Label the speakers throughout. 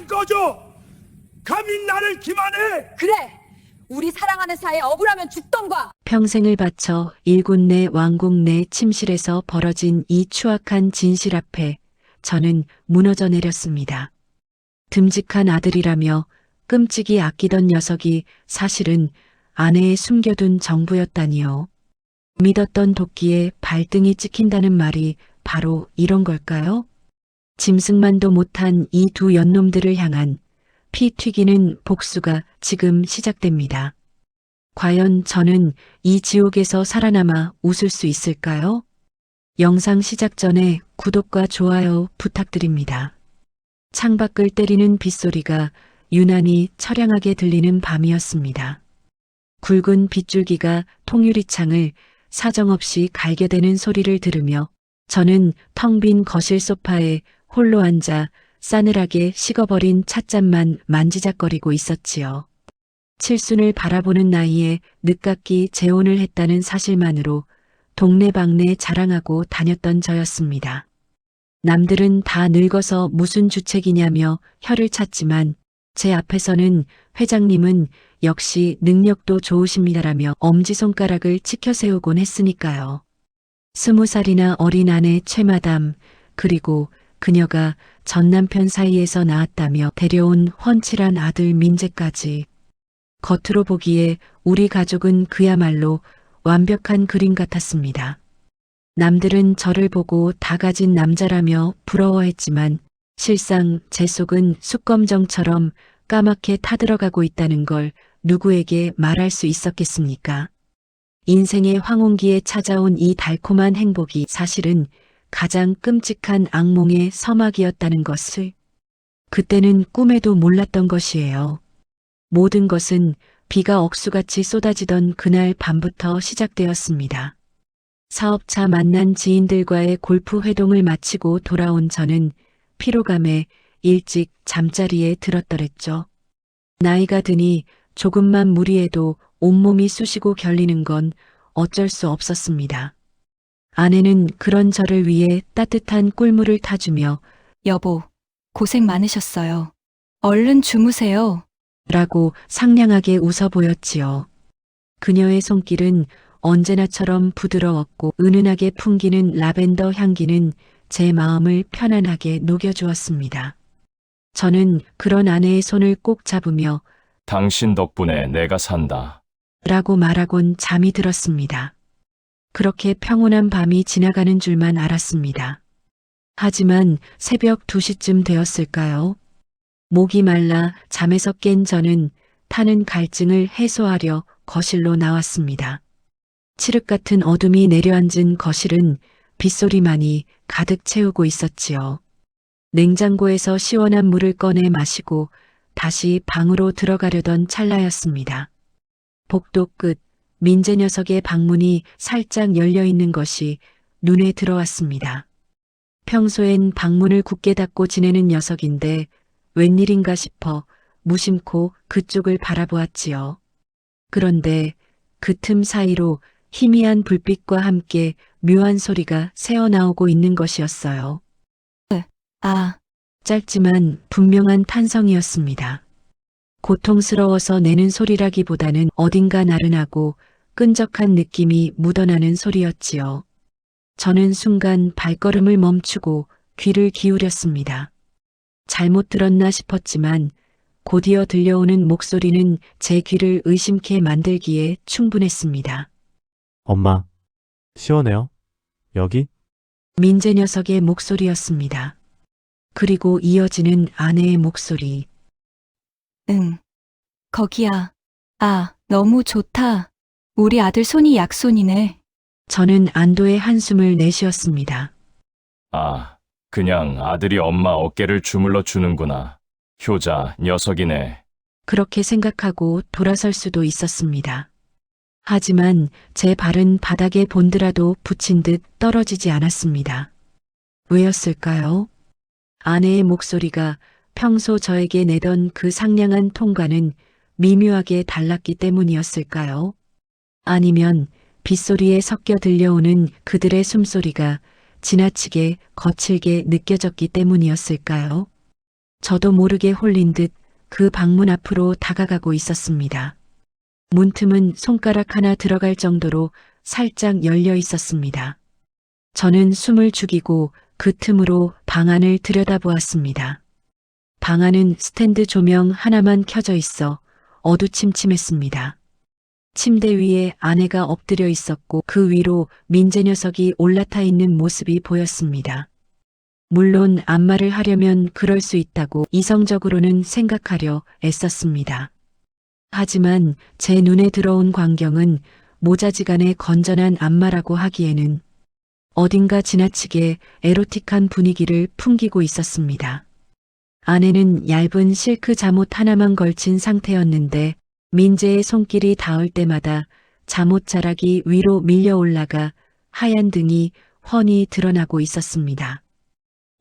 Speaker 1: 당장 꺼져! 감히 나를 기만해!
Speaker 2: 그래! 우리 사랑하는 사이에 억울하면 죽던가!
Speaker 3: 평생을 바쳐 일군 내 왕국 내 침실에서 벌어진 이 추악한 진실 앞에 저는 무너져 내렸습니다. 듬직한 아들이라며 끔찍이 아끼던 녀석이 사실은 아내에 숨겨둔 정부였다니요. 믿었던 도끼에 발등이 찍힌다는 말이 바로 이런 걸까요? 짐승만도 못한 이 두 연놈들을 향한 피 튀기는 복수가 지금 시작됩니다. 과연 저는 이 지옥에서 살아남아 웃을 수 있을까요? 영상 시작 전에 구독과 좋아요 부탁드립니다. 창밖을 때리는 빗소리가 유난히 처량하게 들리는 밤이었습니다. 굵은 빗줄기가 통유리창을 사정없이 갈겨대는 소리를 들으며 저는 텅 빈 거실 소파에 홀로 앉아 싸늘하게 식어버린 찻잔만 만지작거리고 있었지요. 칠순을 바라보는 나이에 늦깎이 재혼을 했다는 사실만으로 동네방네 자랑하고 다녔던 저였습니다. 남들은 다 늙어서 무슨 주책이냐며 혀를 찼지만 제 앞에서는 회장님은 역시 능력도 좋으십니다라며 엄지손가락을 치켜세우곤 했으니까요. 20살이나 어린 아내 최마담, 그리고 그녀가 전 남편 사이에서 낳았다며 데려온 훤칠한 아들 민재까지. 겉으로 보기에 우리 가족은 그야말로 완벽한 그림 같았습니다. 남들은 저를 보고 다 가진 남자라며 부러워했지만 실상 제 속은 숯검정처럼 까맣게 타들어가고 있다는 걸 누구에게 말할 수 있었겠습니까? 인생의 황혼기에 찾아온 이 달콤한 행복이 사실은 가장 끔찍한 악몽의 서막이었다는 것을 그때는 꿈에도 몰랐던 것이에요. 모든 것은 비가 억수같이 쏟아지던 그날 밤부터 시작되었습니다. 사업차 만난 지인들과의 골프 회동을 마치고 돌아온 저는 피로감에 일찍 잠자리에 들었더랬죠. 나이가 드니 조금만 무리해도 온몸이 쑤시고 결리는 건 어쩔 수 없었습니다. 아내는 그런 저를 위해 따뜻한 꿀물을 타주며
Speaker 4: 여보, 고생 많으셨어요. 얼른 주무세요.
Speaker 3: 라고 상냥하게 웃어 보였지요. 그녀의 손길은 언제나처럼 부드러웠고 은은하게 풍기는 라벤더 향기는 제 마음을 편안하게 녹여주었습니다. 저는 그런 아내의 손을 꼭 잡으며
Speaker 5: 당신 덕분에 내가 산다.
Speaker 3: 라고 말하곤 잠이 들었습니다. 그렇게 평온한 밤이 지나가는 줄만 알았습니다. 하지만 새벽 2시쯤 되었을까요? 목이 말라 잠에서 깬 저는 타는 갈증을 해소하려 거실로 나왔습니다. 칠흑 같은 어둠이 내려앉은 거실은 빗소리만이 가득 채우고 있었지요. 냉장고에서 시원한 물을 꺼내 마시고 다시 방으로 들어가려던 찰나였습니다. 복도 끝 민재 녀석의 방문이 살짝 열려 있는 것이 눈에 들어왔습니다. 평소엔 방문을 굳게 닫고 지내는 녀석인데 웬일인가 싶어 무심코 그쪽을 바라보았지요. 그런데 그 틈 사이로 희미한 불빛과 함께 묘한 소리가 새어나오고 있는 것이었어요.
Speaker 4: 아,
Speaker 3: 짧지만 분명한 탄성이었습니다. 고통스러워서 내는 소리라기보다는 어딘가 나른하고 끈적한 느낌이 묻어나는 소리였지요. 저는 순간 발걸음을 멈추고 귀를 기울였습니다. 잘못 들었나 싶었지만 곧이어 들려오는 목소리는 제 귀를 의심케 만들기에 충분했습니다.
Speaker 6: 엄마, 시원해요? 여기?
Speaker 3: 민재 녀석의 목소리였습니다. 그리고 이어지는 아내의 목소리.
Speaker 4: 응. 거기야. 아, 너무 좋다. 우리 아들 손이 약손이네.
Speaker 3: 저는 안도의 한숨을 내쉬었습니다.
Speaker 5: 아, 그냥 아들이 엄마 어깨를 주물러 주는구나. 효자 녀석이네.
Speaker 3: 그렇게 생각하고 돌아설 수도 있었습니다. 하지만 제 발은 바닥에 본드라도 붙인 듯 떨어지지 않았습니다. 왜였을까요? 아내의 목소리가 평소 저에게 내던 그 상냥한 톤과는 미묘하게 달랐기 때문이었을까요? 아니면 빗소리에 섞여 들려오는 그들의 숨소리가 지나치게 거칠게 느껴졌기 때문이었을까요? 저도 모르게 홀린 듯 그 방문 앞으로 다가가고 있었습니다. 문틈은 손가락 하나 들어갈 정도로 살짝 열려 있었습니다. 저는 숨을 죽이고 그 틈으로 방 안을 들여다보았습니다. 방 안은 스탠드 조명 하나만 켜져 있어 어두침침했습니다. 침대 위에 아내가 엎드려 있었고 그 위로 민재 녀석이 올라타 있는 모습이 보였습니다. 물론 안마를 하려면 그럴 수 있다고 이성적으로는 생각하려 애썼습니다. 하지만 제 눈에 들어온 광경은 모자지간의 건전한 안마라고 하기에는 어딘가 지나치게 에로틱한 분위기를 풍기고 있었습니다. 아내는 얇은 실크 잠옷 하나만 걸친 상태였는데 민재의 손길이 닿을 때마다 잠옷 자락이 위로 밀려 올라가 하얀 등이 훤히 드러나고 있었습니다.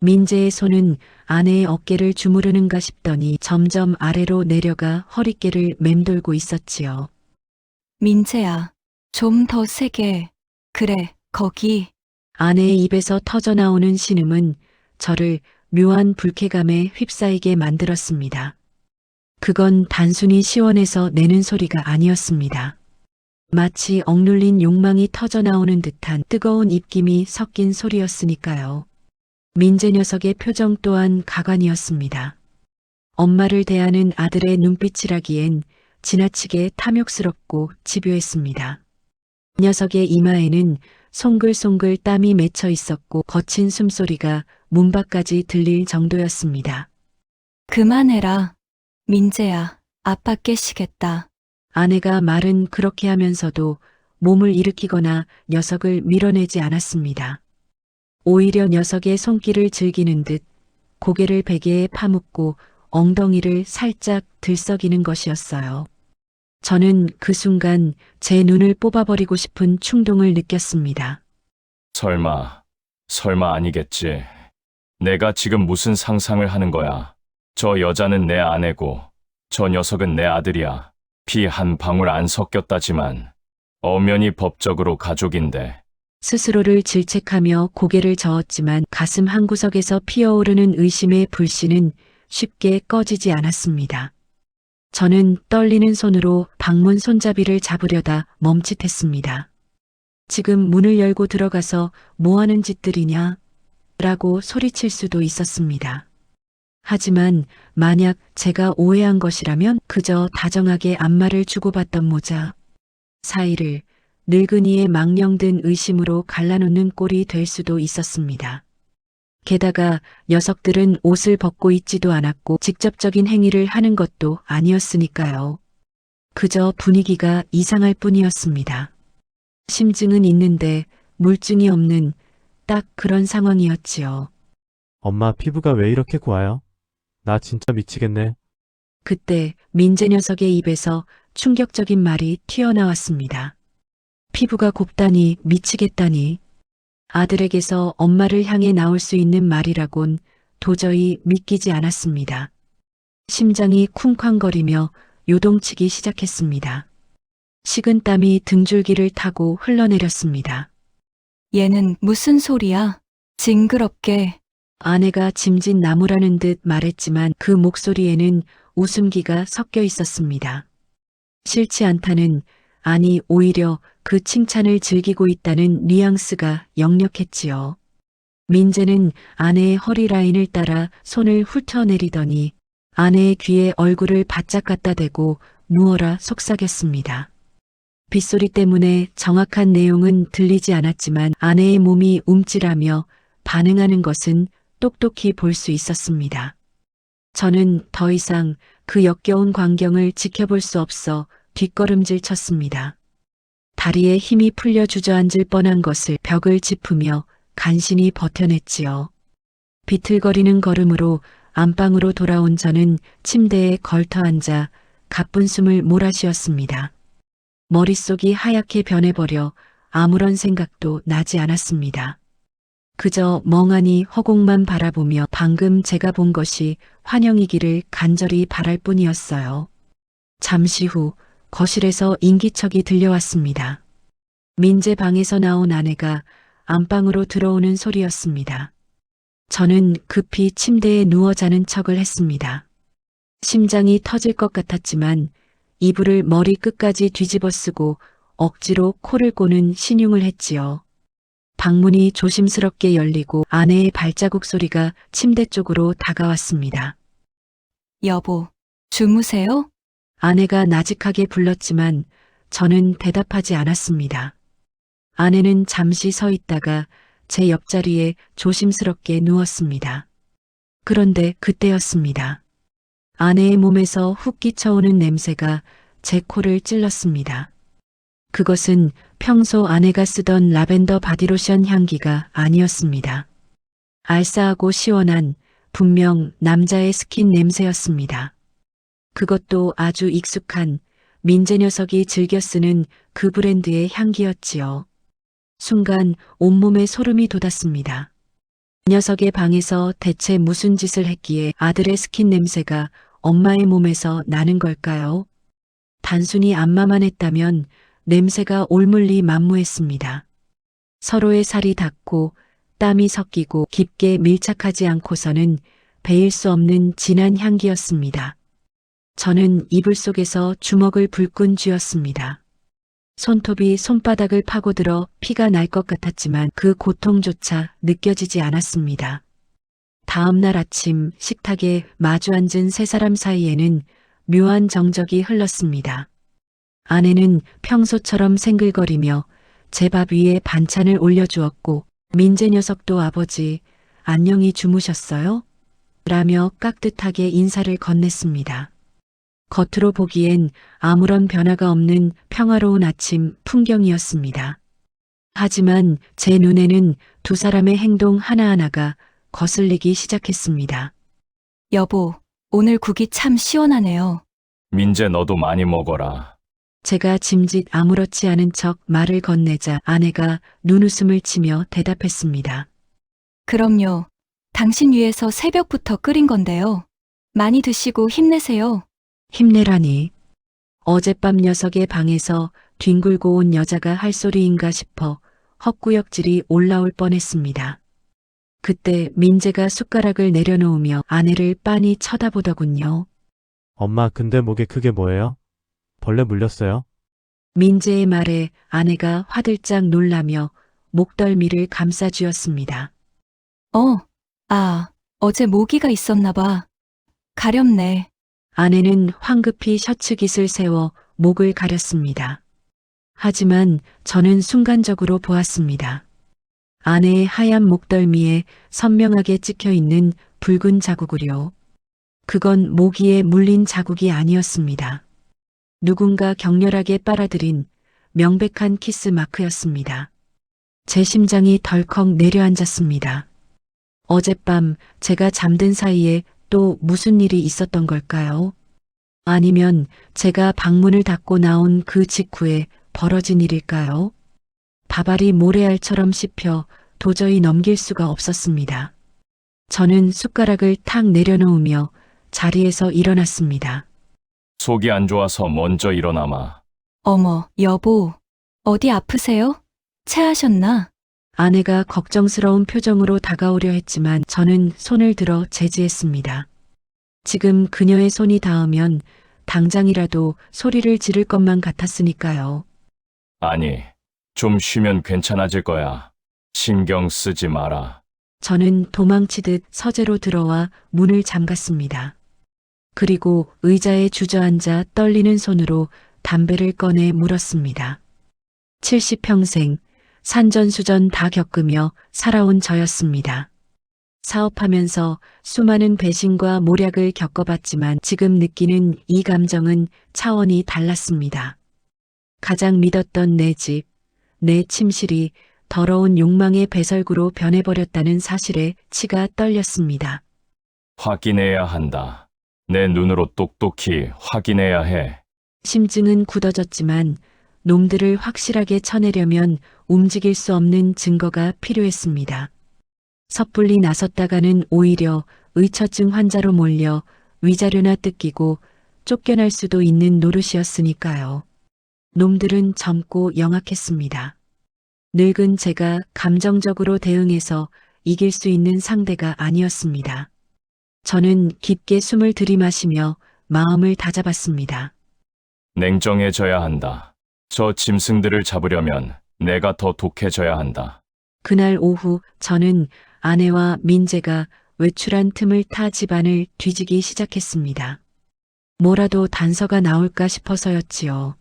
Speaker 3: 민재의 손은 아내의 어깨를 주무르는가 싶더니 점점 아래로 내려가 허리깨를 맴돌고 있었지요.
Speaker 4: 민재야, 좀 더 세게. 그래, 거기.
Speaker 3: 아내의 입에서 터져나오는 신음은 저를 묘한 불쾌감에 휩싸이게 만들었습니다. 그건 단순히 시원해서 내는 소리가 아니었습니다. 마치 억눌린 욕망이 터져나오는 듯한 뜨거운 입김이 섞인 소리였으니까요. 민재 녀석의 표정 또한 가관이었습니다. 엄마를 대하는 아들의 눈빛이라기엔 지나치게 탐욕스럽고 집요했습니다. 녀석의 이마에는 송글송글 땀이 맺혀 있었고 거친 숨소리가 문 밖까지 들릴 정도였습니다.
Speaker 4: 그만해라. 민재야, 아빠 깨시겠다.
Speaker 3: 아내가 말은 그렇게 하면서도 몸을 일으키거나 녀석을 밀어내지 않았습니다. 오히려 녀석의 손길을 즐기는 듯 고개를 베개에 파묻고 엉덩이를 살짝 들썩이는 것이었어요. 저는 그 순간 제 눈을 뽑아버리고 싶은 충동을 느꼈습니다.
Speaker 5: 설마 아니겠지. 내가 지금 무슨 상상을 하는 거야. 저 여자는 내 아내고 저 녀석은 내 아들이야. 피 한 방울 안 섞였다지만 엄연히 법적으로 가족인데.
Speaker 3: 스스로를 질책하며 고개를 저었지만 가슴 한구석에서 피어오르는 의심의 불씨는 쉽게 꺼지지 않았습니다. 저는 떨리는 손으로 방문 손잡이를 잡으려다 멈칫했습니다. 지금 문을 열고 들어가서 뭐하는 짓들이냐? 라고 소리칠 수도 있었습니다. 하지만 만약 제가 오해한 것이라면 그저 다정하게 안마를 주고받던 모자 사이를 늙은이의 망령든 의심으로 갈라놓는 꼴이 될 수도 있었습니다. 게다가 녀석들은 옷을 벗고 있지도 않았고 직접적인 행위를 하는 것도 아니었으니까요. 그저 분위기가 이상할 뿐이었습니다. 심증은 있는데 물증이 없는 딱 그런 상황이었지요.
Speaker 6: 엄마 피부가 왜 이렇게 고와요? 나 진짜 미치겠네.
Speaker 3: 그때 민재 녀석의 입에서 충격적인 말이 튀어나왔습니다. 피부가 곱다니 미치겠다니. 아들에게서 엄마를 향해 나올 수 있는 말이라곤 도저히 믿기지 않았습니다. 심장이 쿵쾅거리며 요동치기 시작했습니다. 식은땀이 등줄기를 타고 흘러내렸습니다.
Speaker 4: 얘는 무슨 소리야? 징그럽게.
Speaker 3: 아내가 짐진 나무라는 듯 말했지만 그 목소리에는 웃음기가 섞여 있었습니다. 싫지 않다는, 아니 오히려 그 칭찬을 즐기고 있다는 뉘앙스가 역력했지요. 민재는 아내의 허리 라인을 따라 손을 훑어내리더니 아내의 귀에 얼굴을 바짝 갖다 대고 누워라 속삭였습니다. 빗소리 때문에 정확한 내용은 들리지 않았지만 아내의 몸이 움찔하며 반응하는 것은 똑똑히 볼 수 있었습니다. 저는 더 이상 그 역겨운 광경을 지켜볼 수 없어 뒷걸음질 쳤습니다. 다리에 힘이 풀려 주저앉을 뻔한 것을 벽을 짚으며 간신히 버텨냈지요. 비틀거리는 걸음으로 안방으로 돌아온 저는 침대에 걸터앉아 가쁜 숨을 몰아쉬었습니다. 머릿속이 하얗게 변해버려 아무런 생각도 나지 않았습니다. 그저 멍하니 허공만 바라보며 방금 제가 본 것이 환영이기를 간절히 바랄 뿐이었어요. 잠시 후 거실에서 인기척이 들려왔습니다. 민재 방에서 나온 아내가 안방으로 들어오는 소리였습니다. 저는 급히 침대에 누워 자는 척을 했습니다. 심장이 터질 것 같았지만 이불을 머리 끝까지 뒤집어 쓰고 억지로 코를 고는 신용을 했지요. 방문이 조심스럽게 열리고 아내의 발자국 소리가 침대 쪽으로 다가왔습니다.
Speaker 4: 여보, 주무세요?
Speaker 3: 아내가 나직하게 불렀지만 저는 대답하지 않았습니다. 아내는 잠시 서 있다가 제 옆자리에 조심스럽게 누웠습니다. 그런데 그때였습니다. 아내의 몸에서 훅 끼쳐오는 냄새가 제 코를 찔렀습니다. 그것은 평소 아내가 쓰던 라벤더 바디로션 향기가 아니었습니다. 알싸하고 시원한 분명 남자의 스킨 냄새였습니다. 그것도 아주 익숙한 민재 녀석이 즐겨 쓰는 그 브랜드의 향기였지요. 순간 온몸에 소름이 돋았습니다. 녀석의 방에서 대체 무슨 짓을 했기에 아들의 스킨 냄새가 엄마의 몸에서 나는 걸까요? 단순히 안마만 했다면 냄새가 올물리 만무했습니다. 서로의 살이 닿고 땀이 섞이고 깊게 밀착하지 않고서는 배일 수 없는 진한 향기였습니다. 저는 이불 속에서 주먹을 불끈 쥐었습니다. 손톱이 손바닥을 파고들어 피가 날 것 같았지만 그 고통조차 느껴지지 않았습니다. 다음 날 아침 식탁에 마주 앉은 세 사람 사이에는 묘한 정적이 흘렀습니다. 아내는 평소처럼 생글거리며 제 밥 위에 반찬을 올려주었고 민재 녀석도 아버지 안녕히 주무셨어요? 라며 깍듯하게 인사를 건넸습니다. 겉으로 보기엔 아무런 변화가 없는 평화로운 아침 풍경이었습니다. 하지만 제 눈에는 두 사람의 행동 하나하나가 거슬리기 시작했습니다.
Speaker 4: 여보, 오늘 국이 참 시원하네요.
Speaker 5: 민재 너도 많이 먹어라.
Speaker 3: 제가 짐짓 아무렇지 않은 척 말을 건네자 아내가 눈웃음을 치며 대답했습니다.
Speaker 4: 그럼요. 당신 위해서 새벽부터 끓인 건데요. 많이 드시고 힘내세요.
Speaker 3: 힘내라니. 어젯밤 녀석의 방에서 뒹굴고 온 여자가 할 소리인가 싶어 헛구역질이 올라올 뻔했습니다. 그때 민재가 숟가락을 내려놓으며 아내를 빤히 쳐다보더군요.
Speaker 6: 엄마, 근데 목에 그게 뭐예요? 벌레 물렸어요?
Speaker 3: 민재의 말에 아내가 화들짝 놀라며 목덜미를 감싸쥐었습니다.
Speaker 4: 어제 모기가 있었나 봐. 가렵네.
Speaker 3: 아내는 황급히 셔츠깃을 세워 목을 가렸습니다. 하지만 저는 순간적으로 보았습니다. 아내의 하얀 목덜미에 선명하게 찍혀 있는 붉은 자국을요. 그건 모기에 물린 자국이 아니었습니다. 누군가 격렬하게 빨아들인 명백한 키스 마크였습니다. 제 심장이 덜컥 내려앉았습니다. 어젯밤 제가 잠든 사이에 또 무슨 일이 있었던 걸까요? 아니면 제가 방문을 닫고 나온 그 직후에 벌어진 일일까요? 밥알이 모래알처럼 씹혀 도저히 넘길 수가 없었습니다. 저는 숟가락을 탁 내려놓으며 자리에서 일어났습니다.
Speaker 5: 속이 안 좋아서 먼저 일어나마.
Speaker 4: 어머, 여보. 어디 아프세요? 체하셨나?
Speaker 3: 아내가 걱정스러운 표정으로 다가오려 했지만 저는 손을 들어 제지했습니다. 지금 그녀의 손이 닿으면 당장이라도 소리를 지를 것만 같았으니까요.
Speaker 5: 아니, 좀 쉬면 괜찮아질 거야. 신경 쓰지 마라.
Speaker 3: 저는 도망치듯 서재로 들어와 문을 잠갔습니다. 그리고 의자에 주저앉아 떨리는 손으로 담배를 꺼내 물었습니다. 70평생 산전수전 다 겪으며 살아온 저였습니다. 사업하면서 수많은 배신과 모략을 겪어봤지만 지금 느끼는 이 감정은 차원이 달랐습니다. 가장 믿었던 내 집, 내 침실이 더러운 욕망의 배설구로 변해버렸다는 사실에 치가 떨렸습니다.
Speaker 5: 확인해야 한다. 내 눈으로 똑똑히 확인해야 해.
Speaker 3: 심증은 굳어졌지만 놈들을 확실하게 쳐내려면 움직일 수 없는 증거가 필요했습니다. 섣불리 나섰다가는 오히려 의처증 환자로 몰려 위자료나 뜯기고 쫓겨날 수도 있는 노릇이었으니까요. 놈들은 젊고 영악했습니다. 늙은 제가 감정적으로 대응해서 이길 수 있는 상대가 아니었습니다. 저는 깊게 숨을 들이마시며 마음을 다잡았습니다.
Speaker 5: 냉정해져야 한다. 저 짐승들을 잡으려면 내가 더 독해져야 한다.
Speaker 3: 그날 오후 저는 아내와 민재가 외출한 틈을 타 집안을 뒤지기 시작했습니다. 뭐라도 단서가 나올까 싶어서였지요.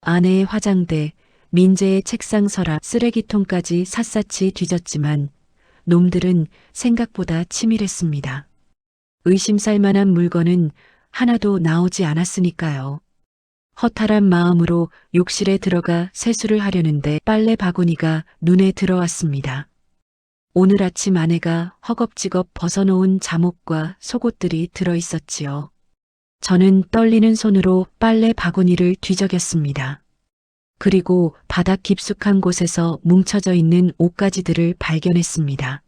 Speaker 3: 아내의 화장대, 민재의 책상 서랍, 쓰레기통까지 샅샅이 뒤졌지만 놈들은 생각보다 치밀했습니다. 의심살 만한 물건은 하나도 나오지 않았으니까요. 허탈한 마음으로 욕실에 들어가 세수를 하려는데 빨래 바구니가 눈에 들어왔습니다. 오늘 아침 아내가 허겁지겁 벗어놓은 잠옷과 속옷들이 들어있었지요. 저는 떨리는 손으로 빨래 바구니를 뒤적였습니다. 그리고 바닥 깊숙한 곳에서 뭉쳐져 있는 옷가지들을 발견했습니다.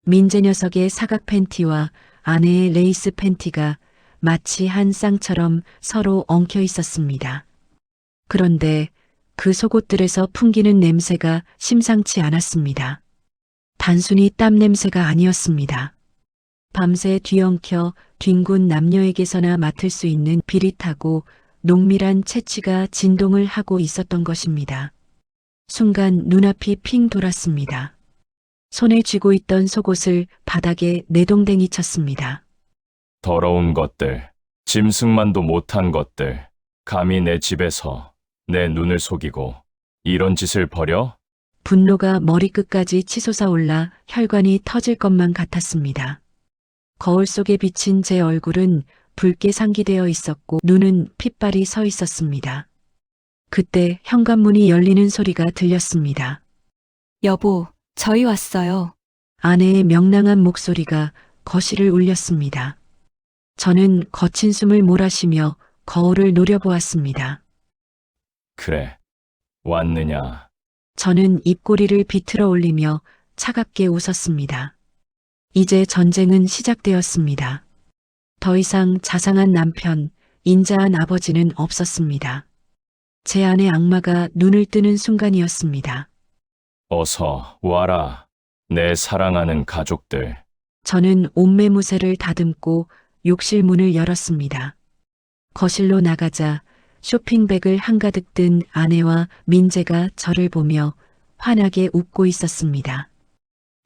Speaker 3: 민재 녀석의 사각 팬티와 아내의 레이스 팬티가 마치 한 쌍처럼 서로 엉켜 있었습니다. 그런데 그 속옷들에서 풍기는 냄새가 심상치 않았습니다. 단순히 땀 냄새가 아니었습니다. 밤새 뒤엉켜 뒹군 남녀에게서나 맡을 수 있는 비릿하고 농밀한 채취가 진동을 하고 있었던 것입니다. 순간 눈앞이 핑 돌았습니다. 손에 쥐고 있던 속옷을 바닥에 내동댕이 쳤습니다.
Speaker 5: 더러운 것들, 짐승만도 못한 것들, 감히 내 집에서 내 눈을 속이고 이런 짓을 벌여?
Speaker 3: 분노가 머리끝까지 치솟아 올라 혈관이 터질 것만 같았습니다. 거울 속에 비친 제 얼굴은 붉게 상기되어 있었고 눈은 핏발이 서 있었습니다. 그때 현관문이 열리는 소리가 들렸습니다.
Speaker 4: 여보, 저희 왔어요.
Speaker 3: 아내의 명랑한 목소리가 거실을 울렸습니다. 저는 거친 숨을 몰아쉬며 거울을 노려보았습니다.
Speaker 5: 그래, 왔느냐?
Speaker 3: 저는 입꼬리를 비틀어 올리며 차갑게 웃었습니다. 이제 전쟁은 시작되었습니다. 더 이상 자상한 남편, 인자한 아버지는 없었습니다. 제 안의 악마가 눈을 뜨는 순간이었습니다.
Speaker 5: 어서 와라, 내 사랑하는 가족들.
Speaker 3: 저는 옷매무새를 다듬고 욕실 문을 열었습니다. 거실로 나가자 쇼핑백을 한가득 든 아내와 민재가 저를 보며 환하게 웃고 있었습니다.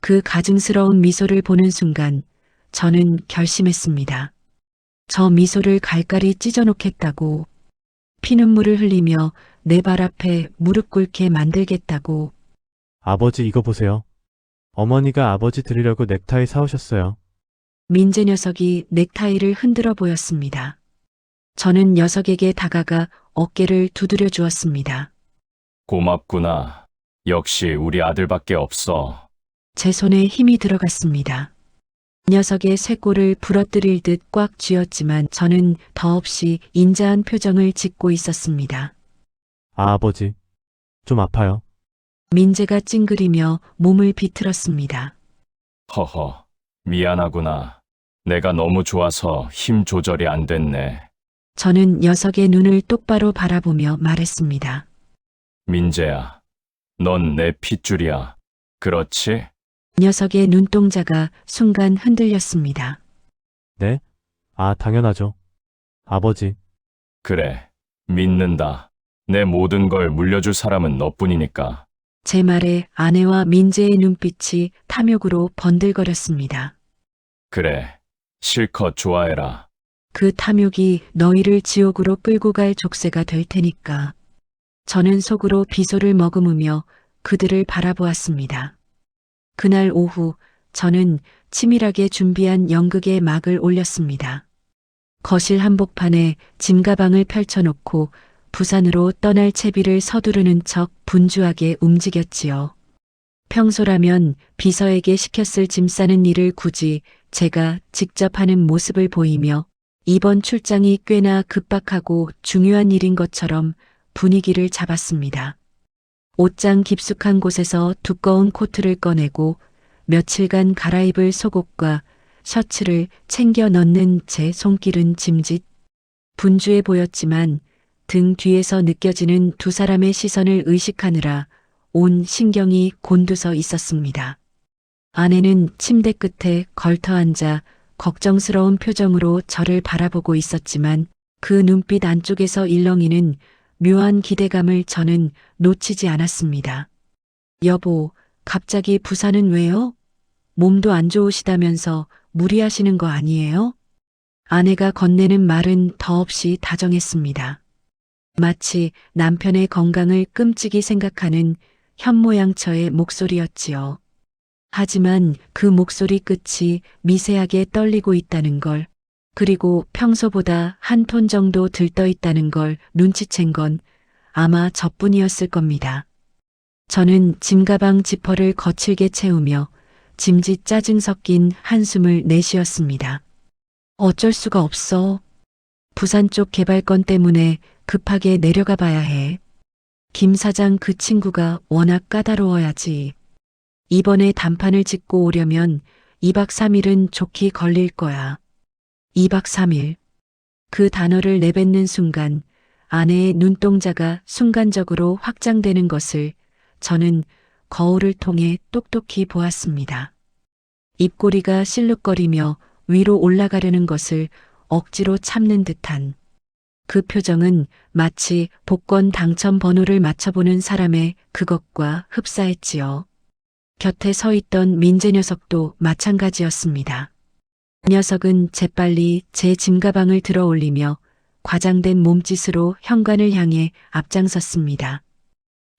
Speaker 3: 그 가증스러운 미소를 보는 순간 저는 결심했습니다. 저 미소를 갈갈이 찢어놓겠다고, 피눈물을 흘리며 내 발 앞에 무릎 꿇게 만들겠다고.
Speaker 6: 아버지 이거 보세요. 어머니가 아버지 드리려고 넥타이 사오셨어요.
Speaker 3: 민재 녀석이 넥타이를 흔들어 보였습니다. 저는 녀석에게 다가가 어깨를 두드려 주었습니다.
Speaker 5: 고맙구나. 역시 우리 아들밖에 없어.
Speaker 3: 제 손에 힘이 들어갔습니다. 녀석의 쇄골을 부러뜨릴 듯 꽉 쥐었지만 저는 더없이 인자한 표정을 짓고 있었습니다.
Speaker 6: 아, 아버지. 좀 아파요.
Speaker 3: 민재가 찡그리며 몸을 비틀었습니다.
Speaker 5: 허허, 미안하구나. 내가 너무 좋아서 힘 조절이 안 됐네.
Speaker 3: 저는 녀석의 눈을 똑바로 바라보며 말했습니다.
Speaker 5: 민재야, 넌 내 핏줄이야. 그렇지?
Speaker 3: 녀석의 눈동자가 순간 흔들렸습니다.
Speaker 6: 네? 아, 당연하죠. 아버지.
Speaker 5: 그래, 믿는다. 내 모든 걸 물려줄 사람은 너뿐이니까.
Speaker 3: 제 말에 아내와 민재의 눈빛이 탐욕으로 번들거렸습니다.
Speaker 5: 그래, 실컷 좋아해라.
Speaker 3: 그 탐욕이 너희를 지옥으로 끌고 갈 족쇄가 될 테니까. 저는 속으로 비소를 머금으며 그들을 바라보았습니다. 그날 오후 저는 치밀하게 준비한 연극의 막을 올렸습니다. 거실 한복판에 짐가방을 펼쳐놓고 부산으로 떠날 채비를 서두르는 척 분주하게 움직였지요. 평소라면 비서에게 시켰을 짐 싸는 일을 굳이 제가 직접 하는 모습을 보이며 이번 출장이 꽤나 급박하고 중요한 일인 것처럼 분위기를 잡았습니다. 옷장 깊숙한 곳에서 두꺼운 코트를 꺼내고 며칠간 갈아입을 속옷과 셔츠를 챙겨 넣는 제 손길은 짐짓. 분주해 보였지만 등 뒤에서 느껴지는 두 사람의 시선을 의식하느라 온 신경이 곤두서 있었습니다. 아내는 침대 끝에 걸터 앉아 걱정스러운 표정으로 저를 바라보고 있었지만 그 눈빛 안쪽에서 일렁이는 묘한 기대감을 저는 놓치지 않았습니다. 여보, 갑자기 부산은 왜요? 몸도 안 좋으시다면서 무리하시는 거 아니에요? 아내가 건네는 말은 더없이 다정했습니다. 마치 남편의 건강을 끔찍이 생각하는 현모양처의 목소리였지요. 하지만 그 목소리 끝이 미세하게 떨리고 있다는 걸, 그리고 평소보다 한 톤 정도 들떠 있다는 걸 눈치챈 건 아마 저뿐이었을 겁니다. 저는 짐가방 지퍼를 거칠게 채우며 짐짓 짜증 섞인 한숨을 내쉬었습니다. 어쩔 수가 없어. 부산 쪽 개발건 때문에 급하게 내려가 봐야 해. 김 사장 그 친구가 워낙 까다로워야지. 이번에 단판을 짓고 오려면 2박 3일은 좋게 걸릴 거야. 2박 3일. 그 단어를 내뱉는 순간 아내의 눈동자가 순간적으로 확장되는 것을 저는 거울을 통해 똑똑히 보았습니다. 입꼬리가 실룩거리며 위로 올라가려는 것을 억지로 참는 듯한 그 표정은 마치 복권 당첨 번호를 맞춰보는 사람의 그것과 흡사했지요. 곁에 서 있던 민재 녀석도 마찬가지였습니다. 녀석은 재빨리 제 짐가방을 들어 올리며 과장된 몸짓으로 현관을 향해 앞장섰습니다.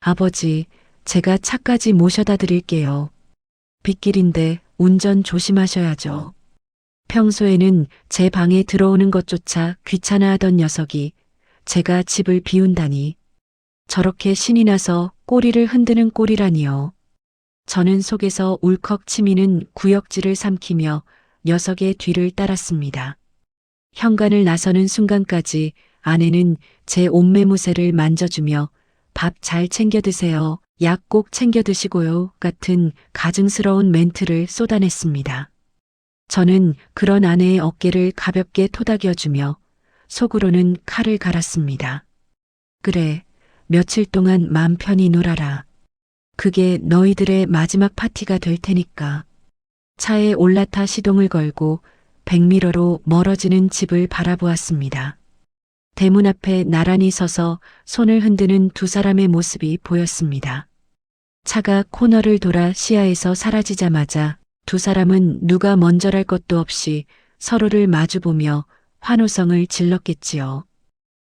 Speaker 3: 아버지, 제가 차까지 모셔다 드릴게요. 빗길인데 운전 조심하셔야죠. 평소에는 제 방에 들어오는 것조차 귀찮아하던 녀석이 제가 집을 비운다니 저렇게 신이 나서 꼬리를 흔드는 꼴이라니요. 저는 속에서 울컥 치미는 구역질을 삼키며 녀석의 뒤를 따랐습니다. 현관을 나서는 순간까지 아내는 제 옷매무새를 만져주며 밥 잘 챙겨 드세요. 약 꼭 챙겨 드시고요. 같은 가증스러운 멘트를 쏟아냈습니다. 저는 그런 아내의 어깨를 가볍게 토닥여주며 속으로는 칼을 갈았습니다. 그래, 며칠 동안 맘 편히 놀아라. 그게 너희들의 마지막 파티가 될 테니까. 차에 올라타 시동을 걸고 백미러로 멀어지는 집을 바라보았습니다. 대문 앞에 나란히 서서 손을 흔드는 두 사람의 모습이 보였습니다. 차가 코너를 돌아 시야에서 사라지자마자 두 사람은 누가 먼저랄 것도 없이 서로를 마주보며 환호성을 질렀겠지요.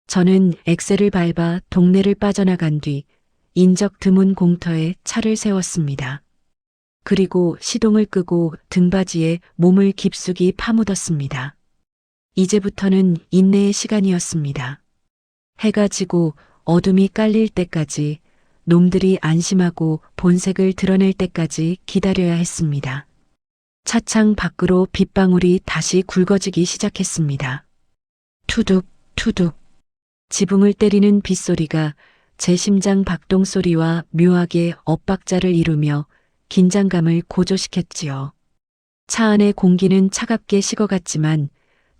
Speaker 3: 저는 엑셀을 밟아 동네를 빠져나간 뒤 인적 드문 공터에 차를 세웠습니다. 그리고 시동을 끄고 등받이에 몸을 깊숙이 파묻었습니다. 이제부터는 인내의 시간이었습니다. 해가 지고 어둠이 깔릴 때까지, 놈들이 안심하고 본색을 드러낼 때까지 기다려야 했습니다. 차창 밖으로 빗방울이 다시 굵어지기 시작했습니다. 투둑, 투둑. 지붕을 때리는 빗소리가 제 심장 박동 소리와 묘하게 엇박자를 이루며 긴장감을 고조시켰지요. 차 안의 공기는 차갑게 식어갔지만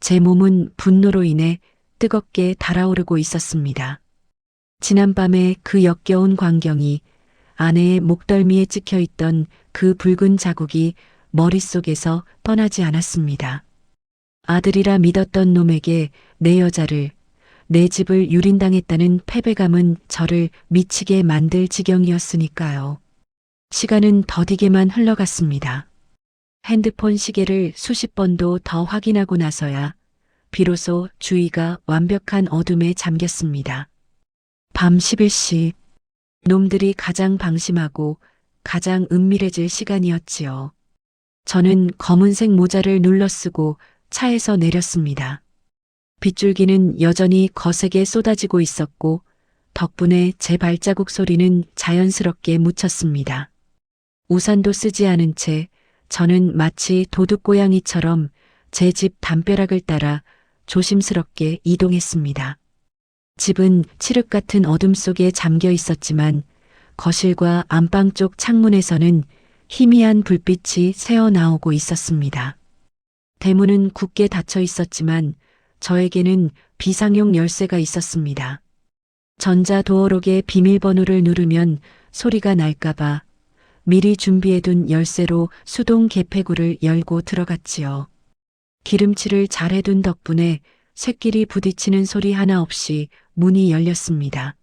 Speaker 3: 제 몸은 분노로 인해 뜨겁게 달아오르고 있었습니다. 지난밤의 그 역겨운 광경이, 아내의 목덜미에 찍혀 있던 그 붉은 자국이 머릿속에서 떠나지 않았습니다. 아들이라 믿었던 놈에게 내 여자를, 내 집을 유린당했다는 패배감은 저를 미치게 만들 지경이었으니까요. 시간은 더디게만 흘러갔습니다. 핸드폰 시계를 수십 번도 더 확인하고 나서야 비로소 주위가 완벽한 어둠에 잠겼습니다. 밤 11시, 놈들이 가장 방심하고 가장 은밀해질 시간이었지요. 저는 검은색 모자를 눌러쓰고 차에서 내렸습니다. 빗줄기는 여전히 거세게 쏟아지고 있었고 덕분에 제 발자국 소리는 자연스럽게 묻혔습니다. 우산도 쓰지 않은 채 저는 마치 도둑고양이처럼 제 집 담벼락을 따라 조심스럽게 이동했습니다. 집은 칠흑 같은 어둠 속에 잠겨 있었지만 거실과 안방 쪽 창문에서는 희미한 불빛이 새어나오고 있었습니다. 대문은 굳게 닫혀 있었지만 저에게는 비상용 열쇠가 있었습니다. 전자도어록의 비밀번호를 누르면 소리가 날까봐 미리 준비해둔 열쇠로 수동 개폐구를 열고 들어갔지요. 기름칠을 잘 해둔 덕분에 쇳길이 부딪히는 소리 하나 없이 문이 열렸습니다.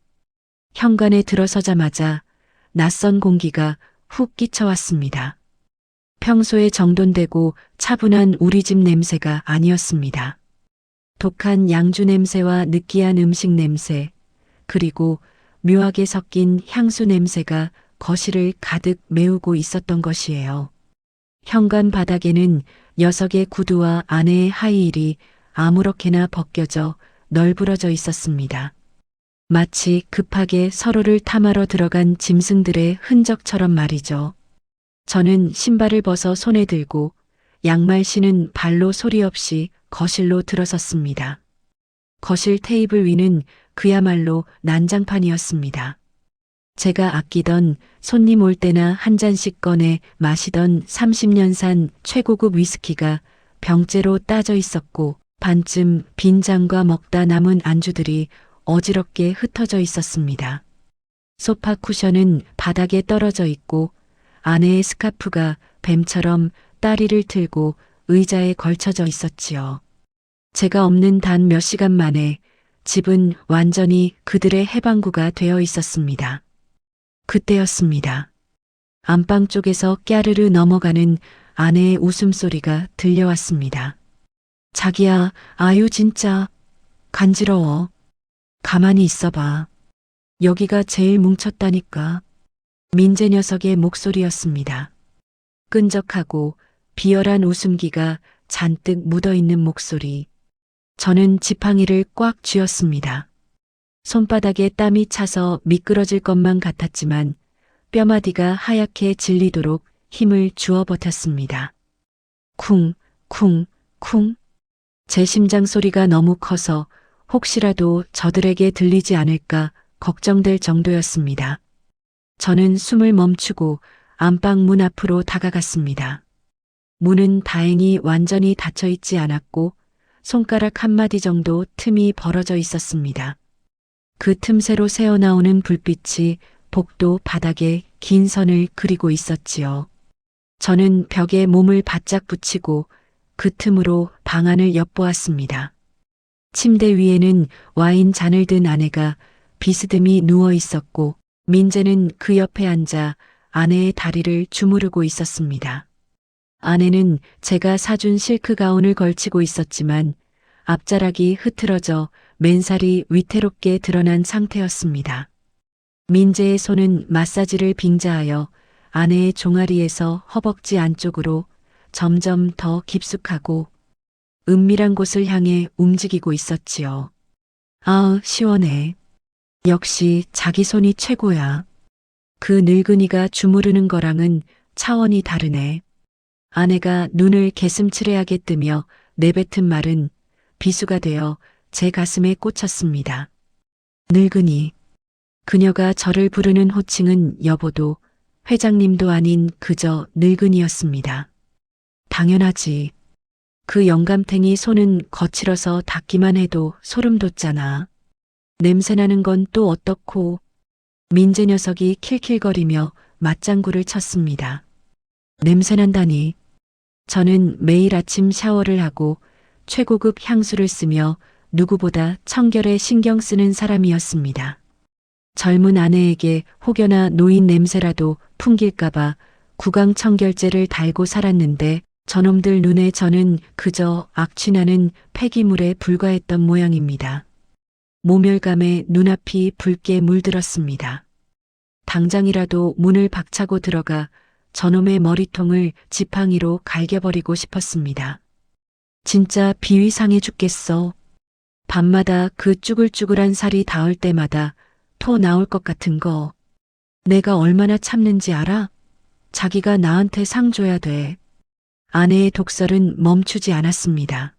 Speaker 3: 현관에 들어서자마자 낯선 공기가 훅 끼쳐왔습니다. 평소에 정돈되고 차분한 우리 집 냄새가 아니었습니다. 독한 양주 냄새와 느끼한 음식 냄새, 그리고 묘하게 섞인 향수 냄새가 거실을 가득 메우고 있었던 것이에요. 현관 바닥에는 녀석의 구두와 아내의 하이힐이 아무렇게나 벗겨져 널브러져 있었습니다. 마치 급하게 서로를 탐하러 들어간 짐승들의 흔적처럼 말이죠. 저는 신발을 벗어 손에 들고 양말 신은 발로 소리 없이 거실로 들어섰습니다. 거실 테이블 위는 그야말로 난장판이었습니다. 제가 아끼던 손님 올 때나 한 잔씩 꺼내 마시던 30년산 최고급 위스키가 병째로 따져 있었고 반쯤 빈 잔과 먹다 남은 안주들이 어지럽게 흩어져 있었습니다. 소파 쿠션은 바닥에 떨어져 있고 아내의 스카프가 뱀처럼 다리를 틀고 의자에 걸쳐져 있었지요. 제가 없는 단 몇 시간 만에 집은 완전히 그들의 해방구가 되어 있었습니다. 그때였습니다. 안방 쪽에서 까르르 넘어가는 아내의 웃음소리가 들려왔습니다. 자기야, 아유 진짜 간지러워. 가만히 있어봐. 여기가 제일 뭉쳤다니까. 민재 녀석의 목소리였습니다. 끈적하고 비열한 웃음기가 잔뜩 묻어있는 목소리. 저는 지팡이를 꽉 쥐었습니다. 손바닥에 땀이 차서 미끄러질 것만 같았지만 뼈마디가 하얗게 질리도록 힘을 주어 버텼습니다. 쿵, 쿵, 쿵. 제 심장 소리가 너무 커서 혹시라도 저들에게 들리지 않을까 걱정될 정도였습니다. 저는 숨을 멈추고 안방 문 앞으로 다가갔습니다. 문은 다행히 완전히 닫혀 있지 않았고 손가락 한마디 정도 틈이 벌어져 있었습니다. 그 틈새로 새어나오는 불빛이 복도 바닥에 긴 선을 그리고 있었지요. 저는 벽에 몸을 바짝 붙이고 그 틈으로 방 안을 엿보았습니다. 침대 위에는 와인 잔을 든 아내가 비스듬히 누워 있었고 민재는 그 옆에 앉아 아내의 다리를 주무르고 있었습니다. 아내는 제가 사준 실크 가운을 걸치고 있었지만 앞자락이 흐트러져 맨살이 위태롭게 드러난 상태였습니다. 민재의 손은 마사지를 빙자하여 아내의 종아리에서 허벅지 안쪽으로 점점 더 깊숙하고 은밀한 곳을 향해 움직이고 있었지요. 아, 시원해. 역시 자기 손이 최고야. 그 늙은이가 주무르는 거랑은 차원이 다르네. 아내가 눈을 개슴츠레하게 뜨며 내뱉은 말은 비수가 되어 제 가슴에 꽂혔습니다. 늙은이. 그녀가 저를 부르는 호칭은 여보도 회장님도 아닌 그저 늙은이였습니다. 당연하지. 그 영감탱이 손은 거칠어서 닿기만 해도 소름 돋잖아. 냄새나는 건 또 어떻고. 민재 녀석이 킬킬거리며 맞장구를 쳤습니다. 냄새난다니. 저는 매일 아침 샤워를 하고 최고급 향수를 쓰며 누구보다 청결에 신경 쓰는 사람이었습니다. 젊은 아내에게 혹여나 노인 냄새라도 풍길까봐 구강청결제를 달고 살았는데 저놈들 눈에 저는 그저 악취나는 폐기물에 불과했던 모양입니다. 모멸감에 눈앞이 붉게 물들었습니다. 당장이라도 문을 박차고 들어가 저놈의 머리통을 지팡이로 갈겨버리고 싶었습니다. 진짜 비위상해 죽겠어. 밤마다 그 쭈글쭈글한 살이 닿을 때마다 토 나올 것 같은 거. 내가 얼마나 참는지 알아? 자기가 나한테 상 줘야 돼. 아내의 독설은 멈추지 않았습니다.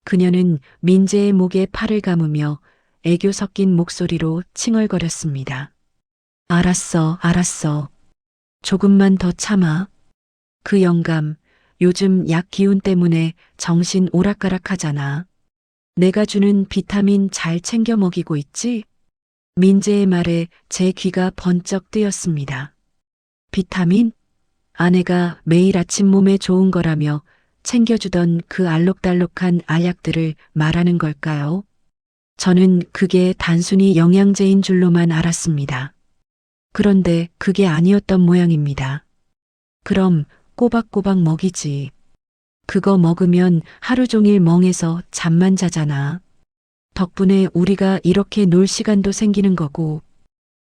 Speaker 3: 그녀는 민재의 목에 팔을 감으며 애교 섞인 목소리로 칭얼거렸습니다. 알았어, 알았어. 조금만 더 참아. 그 영감, 요즘 약 기운 때문에 정신 오락가락하잖아. 내가 주는 비타민 잘 챙겨 먹이고 있지? 민재의 말에 제 귀가 번쩍 뜨였습니다. 비타민? 아내가 매일 아침 몸에 좋은 거라며 챙겨주던 그 알록달록한 알약들을 말하는 걸까요? 저는 그게 단순히 영양제인 줄로만 알았습니다. 그런데 그게 아니었던 모양입니다. 그럼 꼬박꼬박 먹이지. 그거 먹으면 하루 종일 멍해서 잠만 자잖아. 덕분에 우리가 이렇게 놀 시간도 생기는 거고.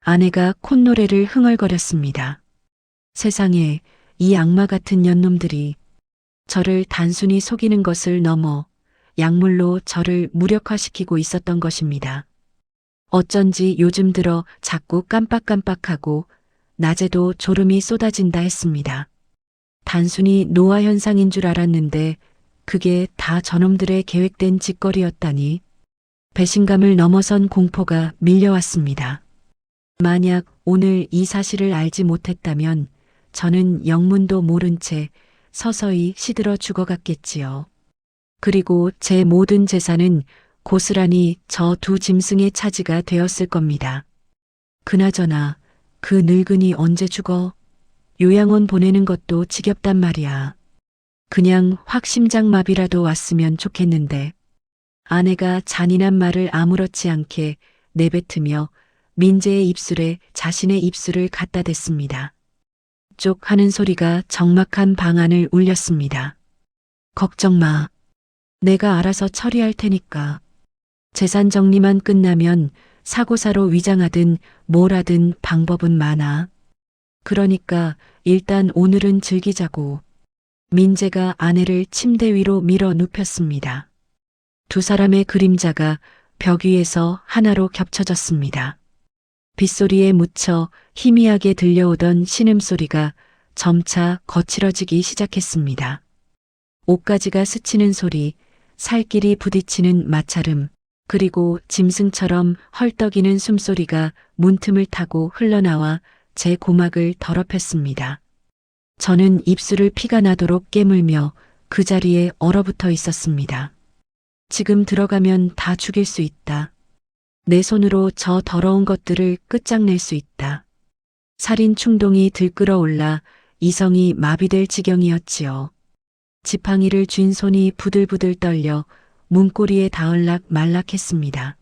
Speaker 3: 아내가 콧노래를 흥얼거렸습니다. 세상에 이 악마 같은 년놈들이 저를 단순히 속이는 것을 넘어 약물로 저를 무력화시키고 있었던 것입니다. 어쩐지 요즘 들어 자꾸 깜빡깜빡하고 낮에도 졸음이 쏟아진다 했습니다. 단순히 노화 현상인 줄 알았는데 그게 다 저놈들의 계획된 짓거리였다니. 배신감을 넘어선 공포가 밀려왔습니다. 만약 오늘 이 사실을 알지 못했다면 저는 영문도 모른 채 서서히 시들어 죽어갔겠지요. 그리고 제 모든 재산은 고스란히 저 두 짐승의 차지가 되었을 겁니다. 그나저나 그 늙은이 언제 죽어? 요양원 보내는 것도 지겹단 말이야. 그냥 확심장마비라도 왔으면 좋겠는데. 아내가 잔인한 말을 아무렇지 않게 내뱉으며 민재의 입술에 자신의 입술을 갖다 댔습니다. 쪽 하는 소리가 적막한 방안을 울렸습니다. 걱정 마. 내가 알아서 처리할 테니까. 재산 정리만 끝나면 사고사로 위장하든 뭘 하든 방법은 많아. 그러니까 일단 오늘은 즐기자고. 민재가 아내를 침대 위로 밀어 눕혔습니다. 두 사람의 그림자가 벽 위에서 하나로 겹쳐졌습니다. 빗소리에 묻혀 희미하게 들려오던 신음소리가 점차 거칠어지기 시작했습니다. 옷가지가 스치는 소리, 살길이 부딪히는 마찰음, 그리고 짐승처럼 헐떡이는 숨소리가 문틈을 타고 흘러나와 제 고막을 더럽혔습니다. 저는 입술을 피가 나도록 깨물며 그 자리에 얼어붙어 있었습니다. 지금 들어가면 다 죽일 수 있다. 내 손으로 저 더러운 것들을 끝장낼 수 있다. 살인 충동이 들끓어올라 이성이 마비될 지경이었지요. 지팡이를 쥔 손이 부들부들 떨려 문고리에 닿을락 말락했습니다.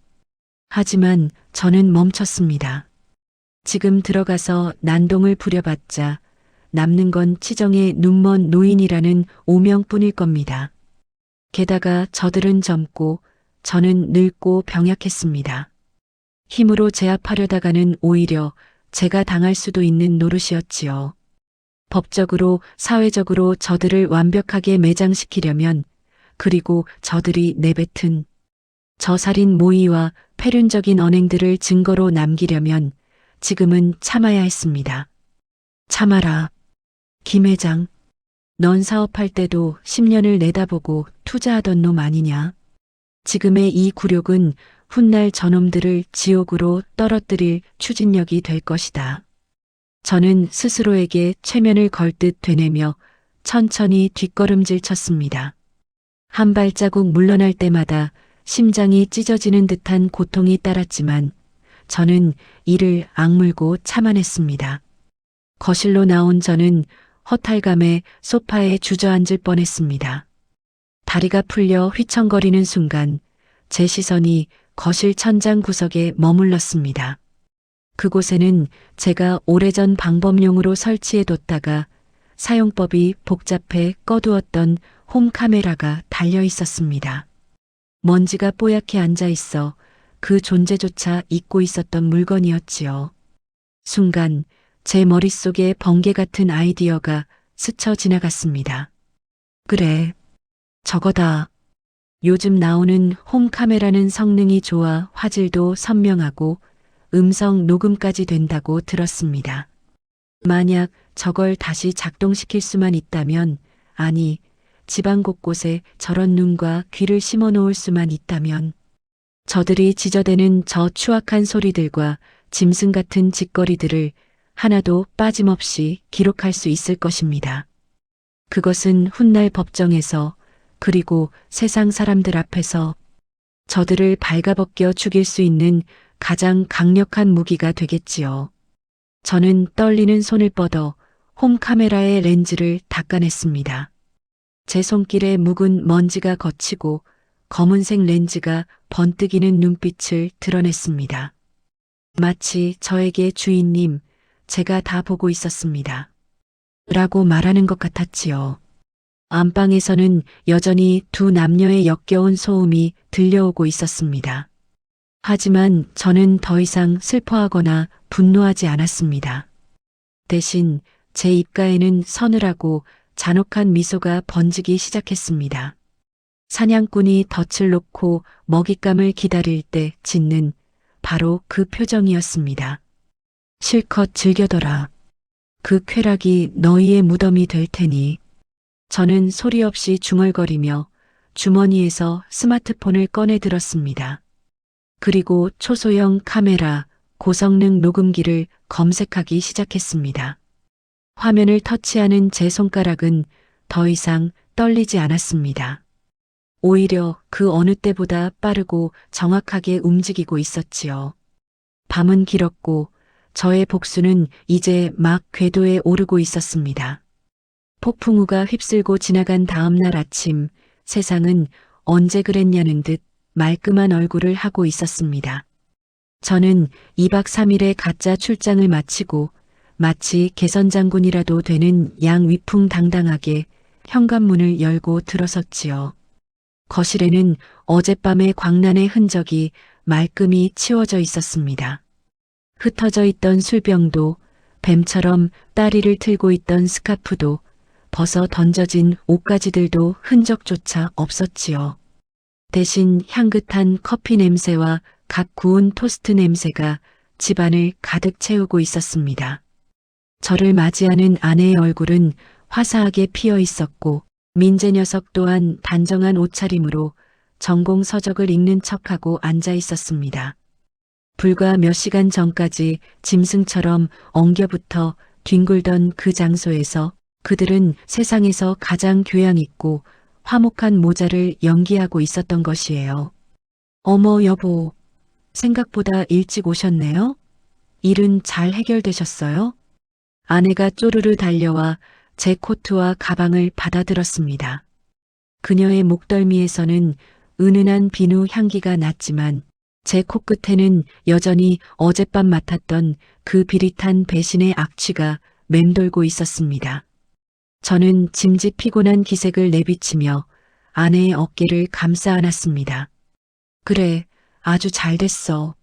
Speaker 3: 하지만 저는 멈췄습니다. 지금 들어가서 난동을 부려봤자 남는 건 치정의 눈먼 노인이라는 오명뿐일 겁니다. 게다가 저들은 젊고 저는 늙고 병약했습니다. 힘으로 제압하려다가는 오히려 제가 당할 수도 있는 노릇이었지요. 법적으로, 사회적으로 저들을 완벽하게 매장시키려면, 그리고 저들이 내뱉은 저살인 모의와 폐륜적인 언행들을 증거로 남기려면 지금은 참아야 했습니다. 참아라. 김 회장, 넌 사업할 때도 10년을 내다보고 투자하던 놈 아니냐? 지금의 이 굴욕은 훗날 저놈들을 지옥으로 떨어뜨릴 추진력이 될 것이다. 저는 스스로에게 최면을 걸듯 되뇌며 천천히 뒷걸음질 쳤습니다. 한 발자국 물러날 때마다 심장이 찢어지는 듯한 고통이 따랐지만 저는 이를 악물고 참아냈습니다. 거실로 나온 저는 허탈감에 소파에 주저앉을 뻔했습니다. 다리가 풀려 휘청거리는 순간 제 시선이 거실 천장 구석에 머물렀습니다. 그곳에는 제가 오래전 방범용으로 설치해뒀다가 사용법이 복잡해 꺼두었던 홈카메라가 달려 있었습니다. 먼지가 뽀얗게 앉아있어 그 존재조차 잊고 있었던 물건이었지요. 순간 제 머릿속에 번개 같은 아이디어가 스쳐 지나갔습니다. 그래, 저거다. 요즘 나오는 홈카메라는 성능이 좋아 화질도 선명하고 음성 녹음까지 된다고 들었습니다. 만약 저걸 다시 작동시킬 수만 있다면, 아니, 집안 곳곳에 저런 눈과 귀를 심어 놓을 수만 있다면, 저들이 지저대는 저 추악한 소리들과 짐승 같은 짓거리들을 하나도 빠짐없이 기록할 수 있을 것입니다. 그것은 훗날 법정에서 그리고 세상 사람들 앞에서 저들을 발가벗겨 죽일 수 있는 가장 강력한 무기가 되겠지요. 저는 떨리는 손을 뻗어 홈카메라의 렌즈를 닦아냈습니다. 제 손길에 묵은 먼지가 걷히고 검은색 렌즈가 번뜩이는 눈빛을 드러냈습니다. 마치 저에게 주인님, 제가 다 보고 있었습니다. 라고 말하는 것 같았지요. 안방에서는 여전히 두 남녀의 역겨운 소음이 들려오고 있었습니다. 하지만 저는 더 이상 슬퍼하거나 분노하지 않았습니다. 대신 제 입가에는 서늘하고 잔혹한 미소가 번지기 시작했습니다. 사냥꾼이 덫을 놓고 먹잇감을 기다릴 때 짓는 바로 그 표정이었습니다. 실컷 즐겨둬라. 그 쾌락이 너희의 무덤이 될 테니. 저는 소리 없이 중얼거리며 주머니에서 스마트폰을 꺼내 들었습니다. 그리고 초소형 카메라, 고성능 녹음기를 검색하기 시작했습니다. 화면을 터치하는 제 손가락은 더 이상 떨리지 않았습니다. 오히려 그 어느 때보다 빠르고 정확하게 움직이고 있었지요. 밤은 길었고 저의 복수는 이제 막 궤도에 오르고 있었습니다. 폭풍우가 휩쓸고 지나간 다음 날 아침, 세상은 언제 그랬냐는 듯 말끔한 얼굴을 하고 있었습니다. 저는 2박 3일의 가짜 출장을 마치고 마치 개선장군이라도 되는 양 위풍당당하게 현관문을 열고 들어섰지요. 거실에는 어젯밤의 광란의 흔적이 말끔히 치워져 있었습니다. 흩어져 있던 술병도, 뱀처럼 다리를 틀고 있던 스카프도, 벗어 던져진 옷가지들도 흔적조차 없었지요. 대신 향긋한 커피 냄새와 갓 구운 토스트 냄새가 집안을 가득 채우고 있었습니다. 저를 맞이하는 아내의 얼굴은 화사하게 피어 있었고 민재 녀석 또한 단정한 옷차림으로 전공 서적을 읽는 척하고 앉아 있었습니다. 불과 몇 시간 전까지 짐승처럼 엉겨붙어 뒹굴던 그 장소에서 그들은 세상에서 가장 교양 있고 화목한 모자를 연기하고 있었던 것이에요. 어머 여보, 생각보다 일찍 오셨네요? 일은 잘 해결되셨어요? 아내가 쪼르르 달려와 제 코트와 가방을 받아들었습니다. 그녀의 목덜미에서는 은은한 비누 향기가 났지만 제 코끝에는 여전히 어젯밤 맡았던 그 비릿한 배신의 악취가 맴돌고 있었습니다. 저는 짐짓 피곤한 기색을 내비치며 아내의 어깨를 감싸 안았습니다. 그래, 아주 잘 됐어.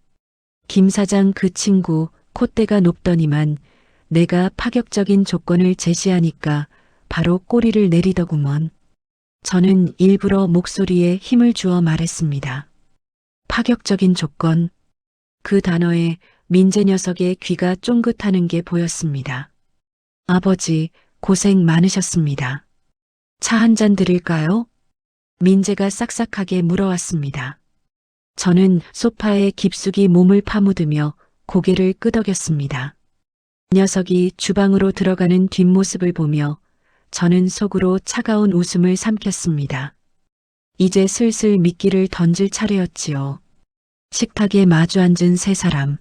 Speaker 3: 김 사장 그 친구 콧대가 높더니만 내가 파격적인 조건을 제시하니까 바로 꼬리를 내리더구먼. 저는 일부러 목소리에 힘을 주어 말했습니다. 파격적인 조건. 그 단어에 민재 녀석의 귀가 쫑긋하는 게 보였습니다. 아버지, 고생 많으셨습니다. 차 한 잔 드릴까요? 민재가 싹싹하게 물어왔습니다. 저는 소파에 깊숙이 몸을 파묻으며 고개를 끄덕였습니다. 녀석이 주방으로 들어가는 뒷모습을 보며 저는 속으로 차가운 웃음을 삼켰습니다. 이제 슬슬 미끼를 던질 차례였지요. 식탁에 마주 앉은 세 사람.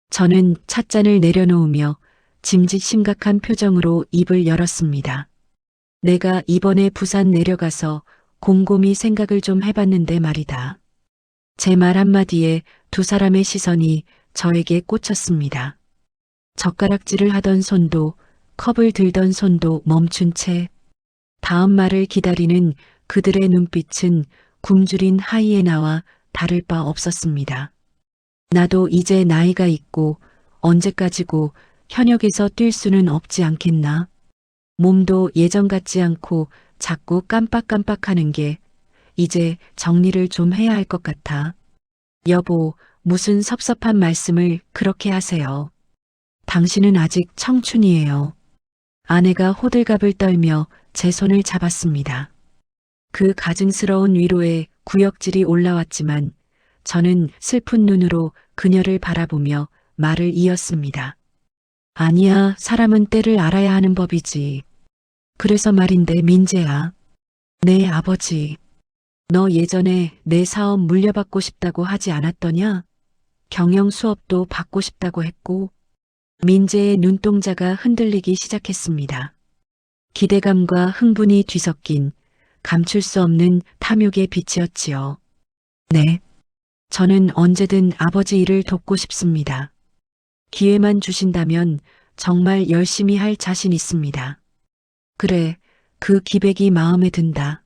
Speaker 3: 저는 찻잔을 내려놓으며 짐짓 심각한 표정으로 입을 열었습니다. 내가 이번에 부산 내려가서 곰곰이 생각을 좀 해봤는데 말이다. 제 말 한마디에 두 사람의 시선이 저에게 꽂혔습니다. 젓가락질을 하던 손도 컵을 들던 손도 멈춘 채 다음 말을 기다리는 그들의 눈빛은 굶주린 하이에나와 다를 바 없었습니다. 나도 이제 나이가 있고 언제까지고 현역에서 뛸 수는 없지 않겠나. 몸도 예전 같지 않고 자꾸 깜빡깜빡하는 게 이제 정리를 좀 해야 할 것 같아. 여보, 무슨 섭섭한 말씀을 그렇게 하세요. 당신은 아직 청춘이에요. 아내가 호들갑을 떨며 제 손을 잡았습니다. 그 가증스러운 위로에 구역질이 올라왔지만 저는 슬픈 눈으로 그녀를 바라보며 말을 이었습니다. 아니야, 사람은 때를 알아야 하는 법이지. 그래서 말인데 민재야. 네, 아버지. 너 예전에 내 사업 물려받고 싶다고 하지 않았더냐? 경영 수업도 받고 싶다고 했고. 민재의 눈동자가 흔들리기 시작했습니다. 기대감과 흥분이 뒤섞인 감출 수 없는 탐욕의 빛이었지요. 네. 저는 언제든 아버지 일을 돕고 싶습니다. 기회만 주신다면 정말 열심히 할 자신 있습니다. 그래, 그 기백이 마음에 든다.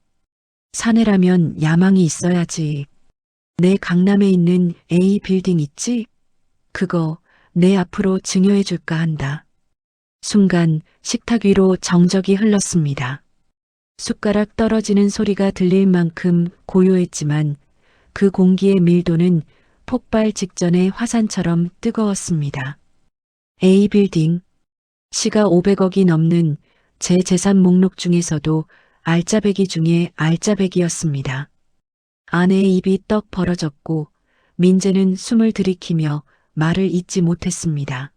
Speaker 3: 사내라면 야망이 있어야지. 내 강남에 있는 A 빌딩 있지? 그거 내 앞으로 증여해 줄까 한다. 순간 식탁 위로 정적이 흘렀습니다. 숟가락 떨어지는 소리가 들릴 만큼 고요했지만 그 공기의 밀도는 폭발 직전의 화산처럼 뜨거웠습니다. A 빌딩. 시가 500억이 넘는 제 재산 목록 중에서도 알짜배기 중에 알짜배기였습니다. 아내의 입이 떡 벌어졌고 민재는 숨을 들이키며 말을 잇지 못했습니다.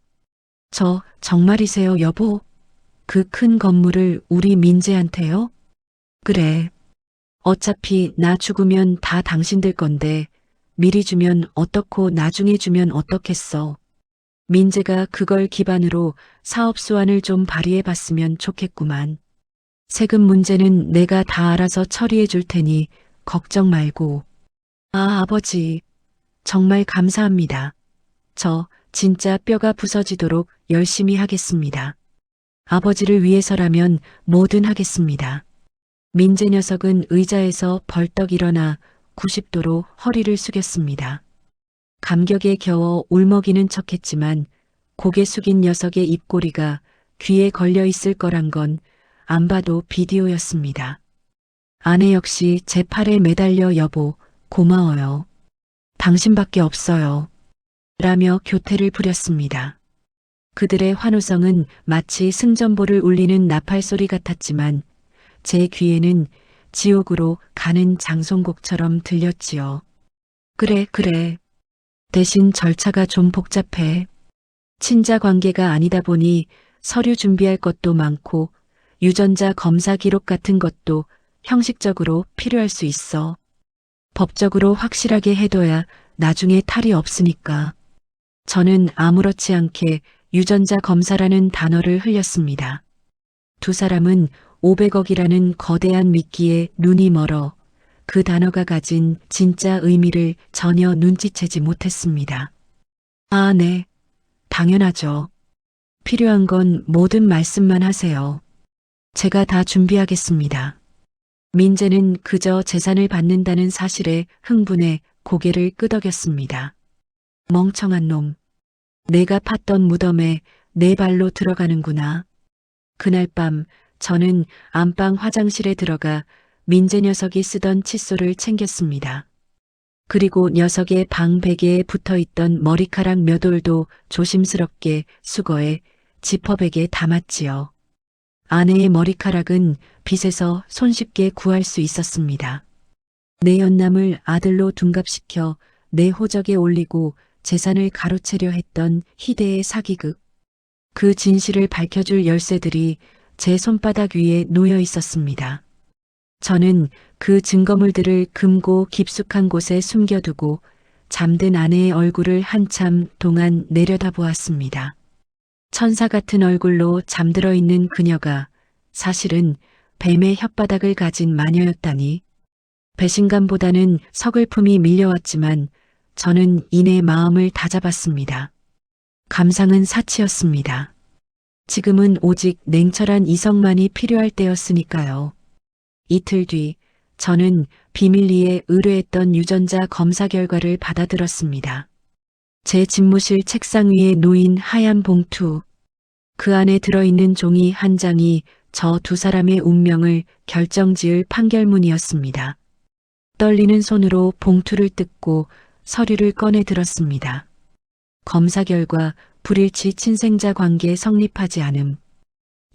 Speaker 3: 저 정말이세요, 여보? 그 큰 건물을 우리 민재한테요? 그래. 어차피 나 죽으면 다 당신들 건데 미리 주면 어떻고 나중에 주면 어떻겠어. 민재가 그걸 기반으로 사업 수완을 좀 발휘해 봤으면 좋겠구만. 세금 문제는 내가 다 알아서 처리해 줄 테니 걱정 말고. 아, 아버지. 정말 감사합니다. 저 진짜 뼈가 부서지도록 열심히 하겠습니다. 아버지를 위해서라면 뭐든 하겠습니다. 민재 녀석은 의자에서 벌떡 일어나 90도로 허리를 숙였습니다. 감격에 겨워 울먹이는 척했지만 고개 숙인 녀석의 입꼬리가 귀에 걸려 있을 거란 건 안 봐도 비디오였습니다. 아내 역시 제 팔에 매달려 여보, 고마워요. 당신밖에 없어요. 라며 교태를 부렸습니다. 그들의 환호성은 마치 승전보를 울리는 나팔 소리 같았지만 제 귀에는 지옥으로 가는 장송곡처럼 들렸지요. 그래, 그래. 대신 절차가 좀 복잡해. 친자 관계가 아니다 보니 서류 준비할 것도 많고 유전자 검사 기록 같은 것도 형식적으로 필요할 수 있어. 법적으로 확실하게 해둬야 나중에 탈이 없으니까. 저는 아무렇지 않게 유전자 검사라는 단어를 흘렸습니다. 두 사람은 500억이라는 거대한 미끼에 눈이 멀어 그 단어가 가진 진짜 의미를 전혀 눈치채지 못했습니다. 아, 네. 당연하죠. 필요한 건 뭐든 말씀만 하세요. 제가 다 준비하겠습니다. 민재는 그저 재산을 받는다는 사실에 흥분해 고개를 끄덕였습니다. 멍청한 놈. 내가 팠던 무덤에 내 발로 들어가는구나. 그날 밤 저는 안방 화장실에 들어가 민재 녀석이 쓰던 칫솔을 챙겼습니다. 그리고 녀석의 방 베개에 붙어있던 머리카락 몇 올도 조심스럽게 수거해 지퍼백에 담았지요. 아내의 머리카락은 빛에서 손쉽게 구할 수 있었습니다. 내 연남을 아들로 둔갑시켜 내 호적에 올리고 재산을 가로채려 했던 희대의 사기극. 그 진실을 밝혀줄 열쇠들이 제 손바닥 위에 놓여 있었습니다. 저는 그 증거물들을 금고 깊숙한 곳에 숨겨두고 잠든 아내의 얼굴을 한참 동안 내려다보았습니다. 천사 같은 얼굴로 잠들어 있는 그녀가 사실은 뱀의 혓바닥을 가진 마녀였다니. 배신감보다는 서글픔이 밀려왔지만 저는 이내 마음을 다잡았습니다. 감상은 사치였습니다. 지금은 오직 냉철한 이성만이 필요할 때였으니까요. 이틀 뒤 저는 비밀리에 의뢰했던 유전자 검사 결과를 받아들었습니다. 제 집무실 책상 위에 놓인 하얀 봉투. 그 안에 들어있는 종이 한 장이 저 두 사람의 운명을 결정지을 판결문이었습니다. 떨리는 손으로 봉투를 뜯고 서류를 꺼내 들었습니다. 검사 결과 불일치 친생자 관계 성립하지 않음.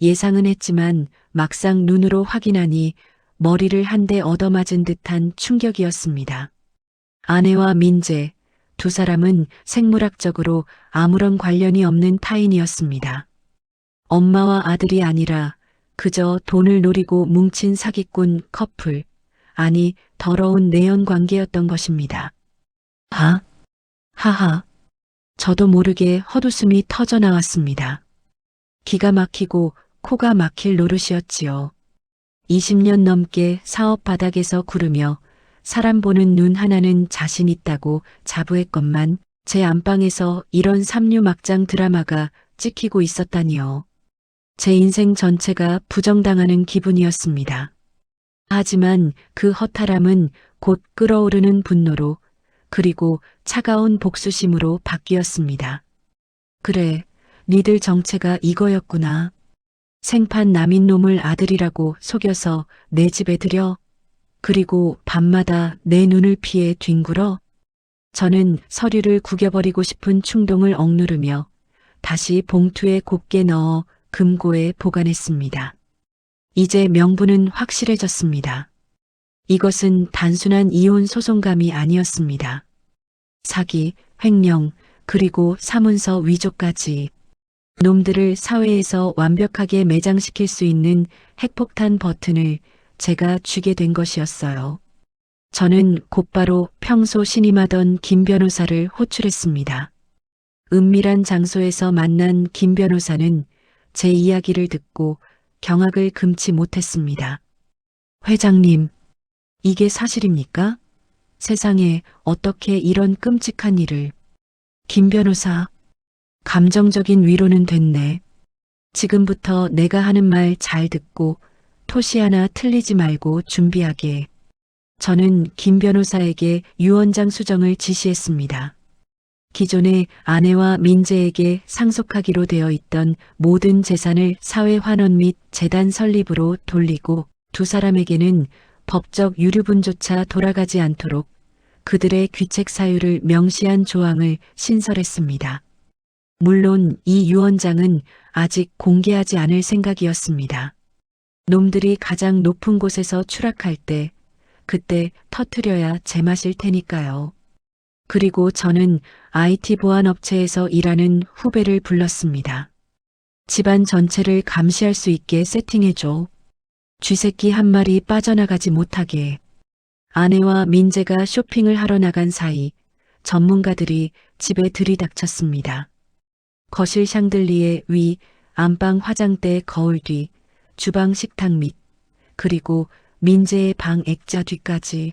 Speaker 3: 예상은 했지만 막상 눈으로 확인하니 머리를 한 대 얻어맞은 듯한 충격이었습니다. 아내와 민재, 두 사람은 생물학적으로 아무런 관련이 없는 타인이었습니다. 엄마와 아들이 아니라 그저 돈을 노리고 뭉친 사기꾼 커플, 아니 더러운 내연 관계였던 것입니다. 하하. 저도 모르게 헛웃음이 터져 나왔습니다. 기가 막히고 코가 막힐 노릇이었지요. 20년 넘게 사업 바닥에서 구르며 사람 보는 눈 하나는 자신 있다고 자부했건만 제 안방에서 이런 삼류막장 드라마가 찍히고 있었다니요. 제 인생 전체가 부정당하는 기분이었습니다. 하지만 그 허탈함은 곧 끓어오르는 분노로 그리고 차가운 복수심으로 바뀌었습니다. 그래, 니들 정체가 이거였구나. 생판 남인 놈을 아들이라고 속여서 내 집에 들여. 그리고 밤마다 내 눈을 피해 뒹굴어. 저는 서류를 구겨버리고 싶은 충동을 억누르며 다시 봉투에 곱게 넣어 금고에 보관했습니다. 이제 명분은 확실해졌습니다. 이것은 단순한 이혼 소송감이 아니었습니다. 사기, 횡령, 그리고 사문서 위조까지 놈들을 사회에서 완벽하게 매장시킬 수 있는 핵폭탄 버튼을 제가 쥐게 된 것이었어요. 저는 곧바로 평소 신임하던 김 변호사를 호출했습니다. 은밀한 장소에서 만난 김 변호사는 제 이야기를 듣고 경악을 금치 못했습니다. 회장님, 이게 사실입니까? 세상에 어떻게 이런 끔찍한 일을. 김 변호사, 감정적인 위로는 됐네. 지금부터 내가 하는 말 잘 듣고 토시 하나 틀리지 말고 준비하게. 저는 김 변호사에게 유언장 수정을 지시했습니다. 기존에 아내와 민재에게 상속하기로 되어 있던 모든 재산을 사회 환원 및 재단 설립으로 돌리고 두 사람에게는 법적 유류분조차 돌아가지 않도록 그들의 귀책 사유를 명시한 조항을 신설했습니다. 물론 이 유언장은 아직 공개하지 않을 생각이었습니다. 놈들이 가장 높은 곳에서 추락할 때 그때 터트려야 제맛일 테니까요. 그리고 저는 IT 보안업체에서 일하는 후배를 불렀습니다. 집안 전체를 감시할 수 있게 세팅해줘. 쥐새끼 한 마리 빠져나가지 못하게. 아내와 민재가 쇼핑을 하러 나간 사이 전문가들이 집에 들이닥쳤습니다. 거실 샹들리에 위, 안방 화장대 거울 뒤, 주방 식탁 밑, 그리고 민재의 방 액자 뒤까지.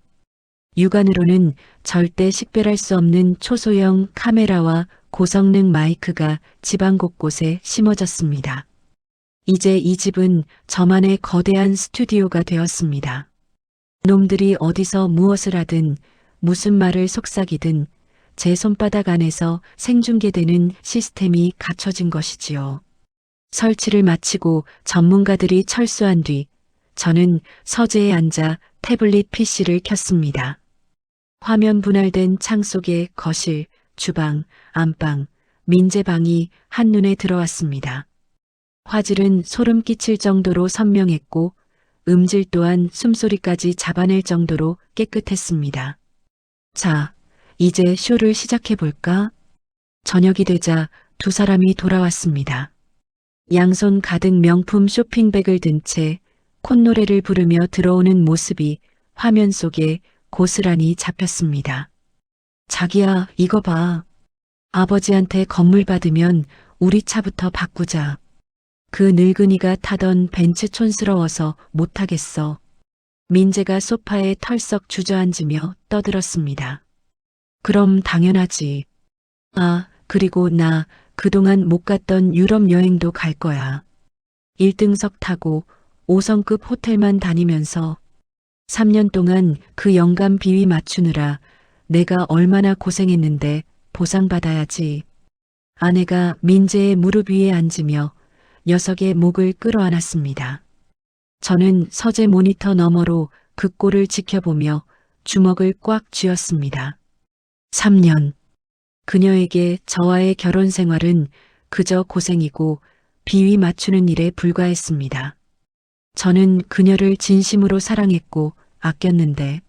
Speaker 3: 육안으로는 절대 식별할 수 없는 초소형 카메라와 고성능 마이크가 집안 곳곳에 심어졌습니다. 이제 이 집은 저만의 거대한 스튜디오가 되었습니다. 놈들이 어디서 무엇을 하든 무슨 말을 속삭이든 제 손바닥 안에서 생중계되는 시스템이 갖춰진 것이지요. 설치를 마치고 전문가들이 철수한 뒤 저는 서재에 앉아 태블릿 PC를 켰습니다. 화면 분할된 창 속에 거실, 주방, 안방, 민재방이 한눈에 들어왔습니다. 화질은 소름 끼칠 정도로 선명했고 음질 또한 숨소리까지 잡아낼 정도로 깨끗했습니다. 자, 이제 쇼를 시작해볼까? 저녁이 되자 두 사람이 돌아왔습니다. 양손 가득 명품 쇼핑백을 든 채 콧노래를 부르며 들어오는 모습이 화면 속에 고스란히 잡혔습니다. 자기야, 이거 봐. 아버지한테 건물 받으면 우리 차부터 바꾸자. 그 늙은이가 타던 벤츠 촌스러워서 못하겠어. 민재가 소파에 털썩 주저앉으며 떠들었습니다. 그럼 당연하지. 아, 그리고 나 그동안 못 갔던 유럽 여행도 갈 거야. 1등석 타고 5성급 호텔만 다니면서 3년 동안 그 영감 비위 맞추느라 내가 얼마나 고생했는데 보상받아야지. 아내가 민재의 무릎 위에 앉으며 녀석의 목을 끌어안았습니다. 저는 서재 모니터 너머로 그 꼴을 지켜보며 주먹을 꽉 쥐었습니다. 3년. 그녀에게 저와의 결혼 생활은 그저 고생이고 비위 맞추는 일에 불과했습니다. 저는 그녀를 진심으로 사랑했고 아꼈는데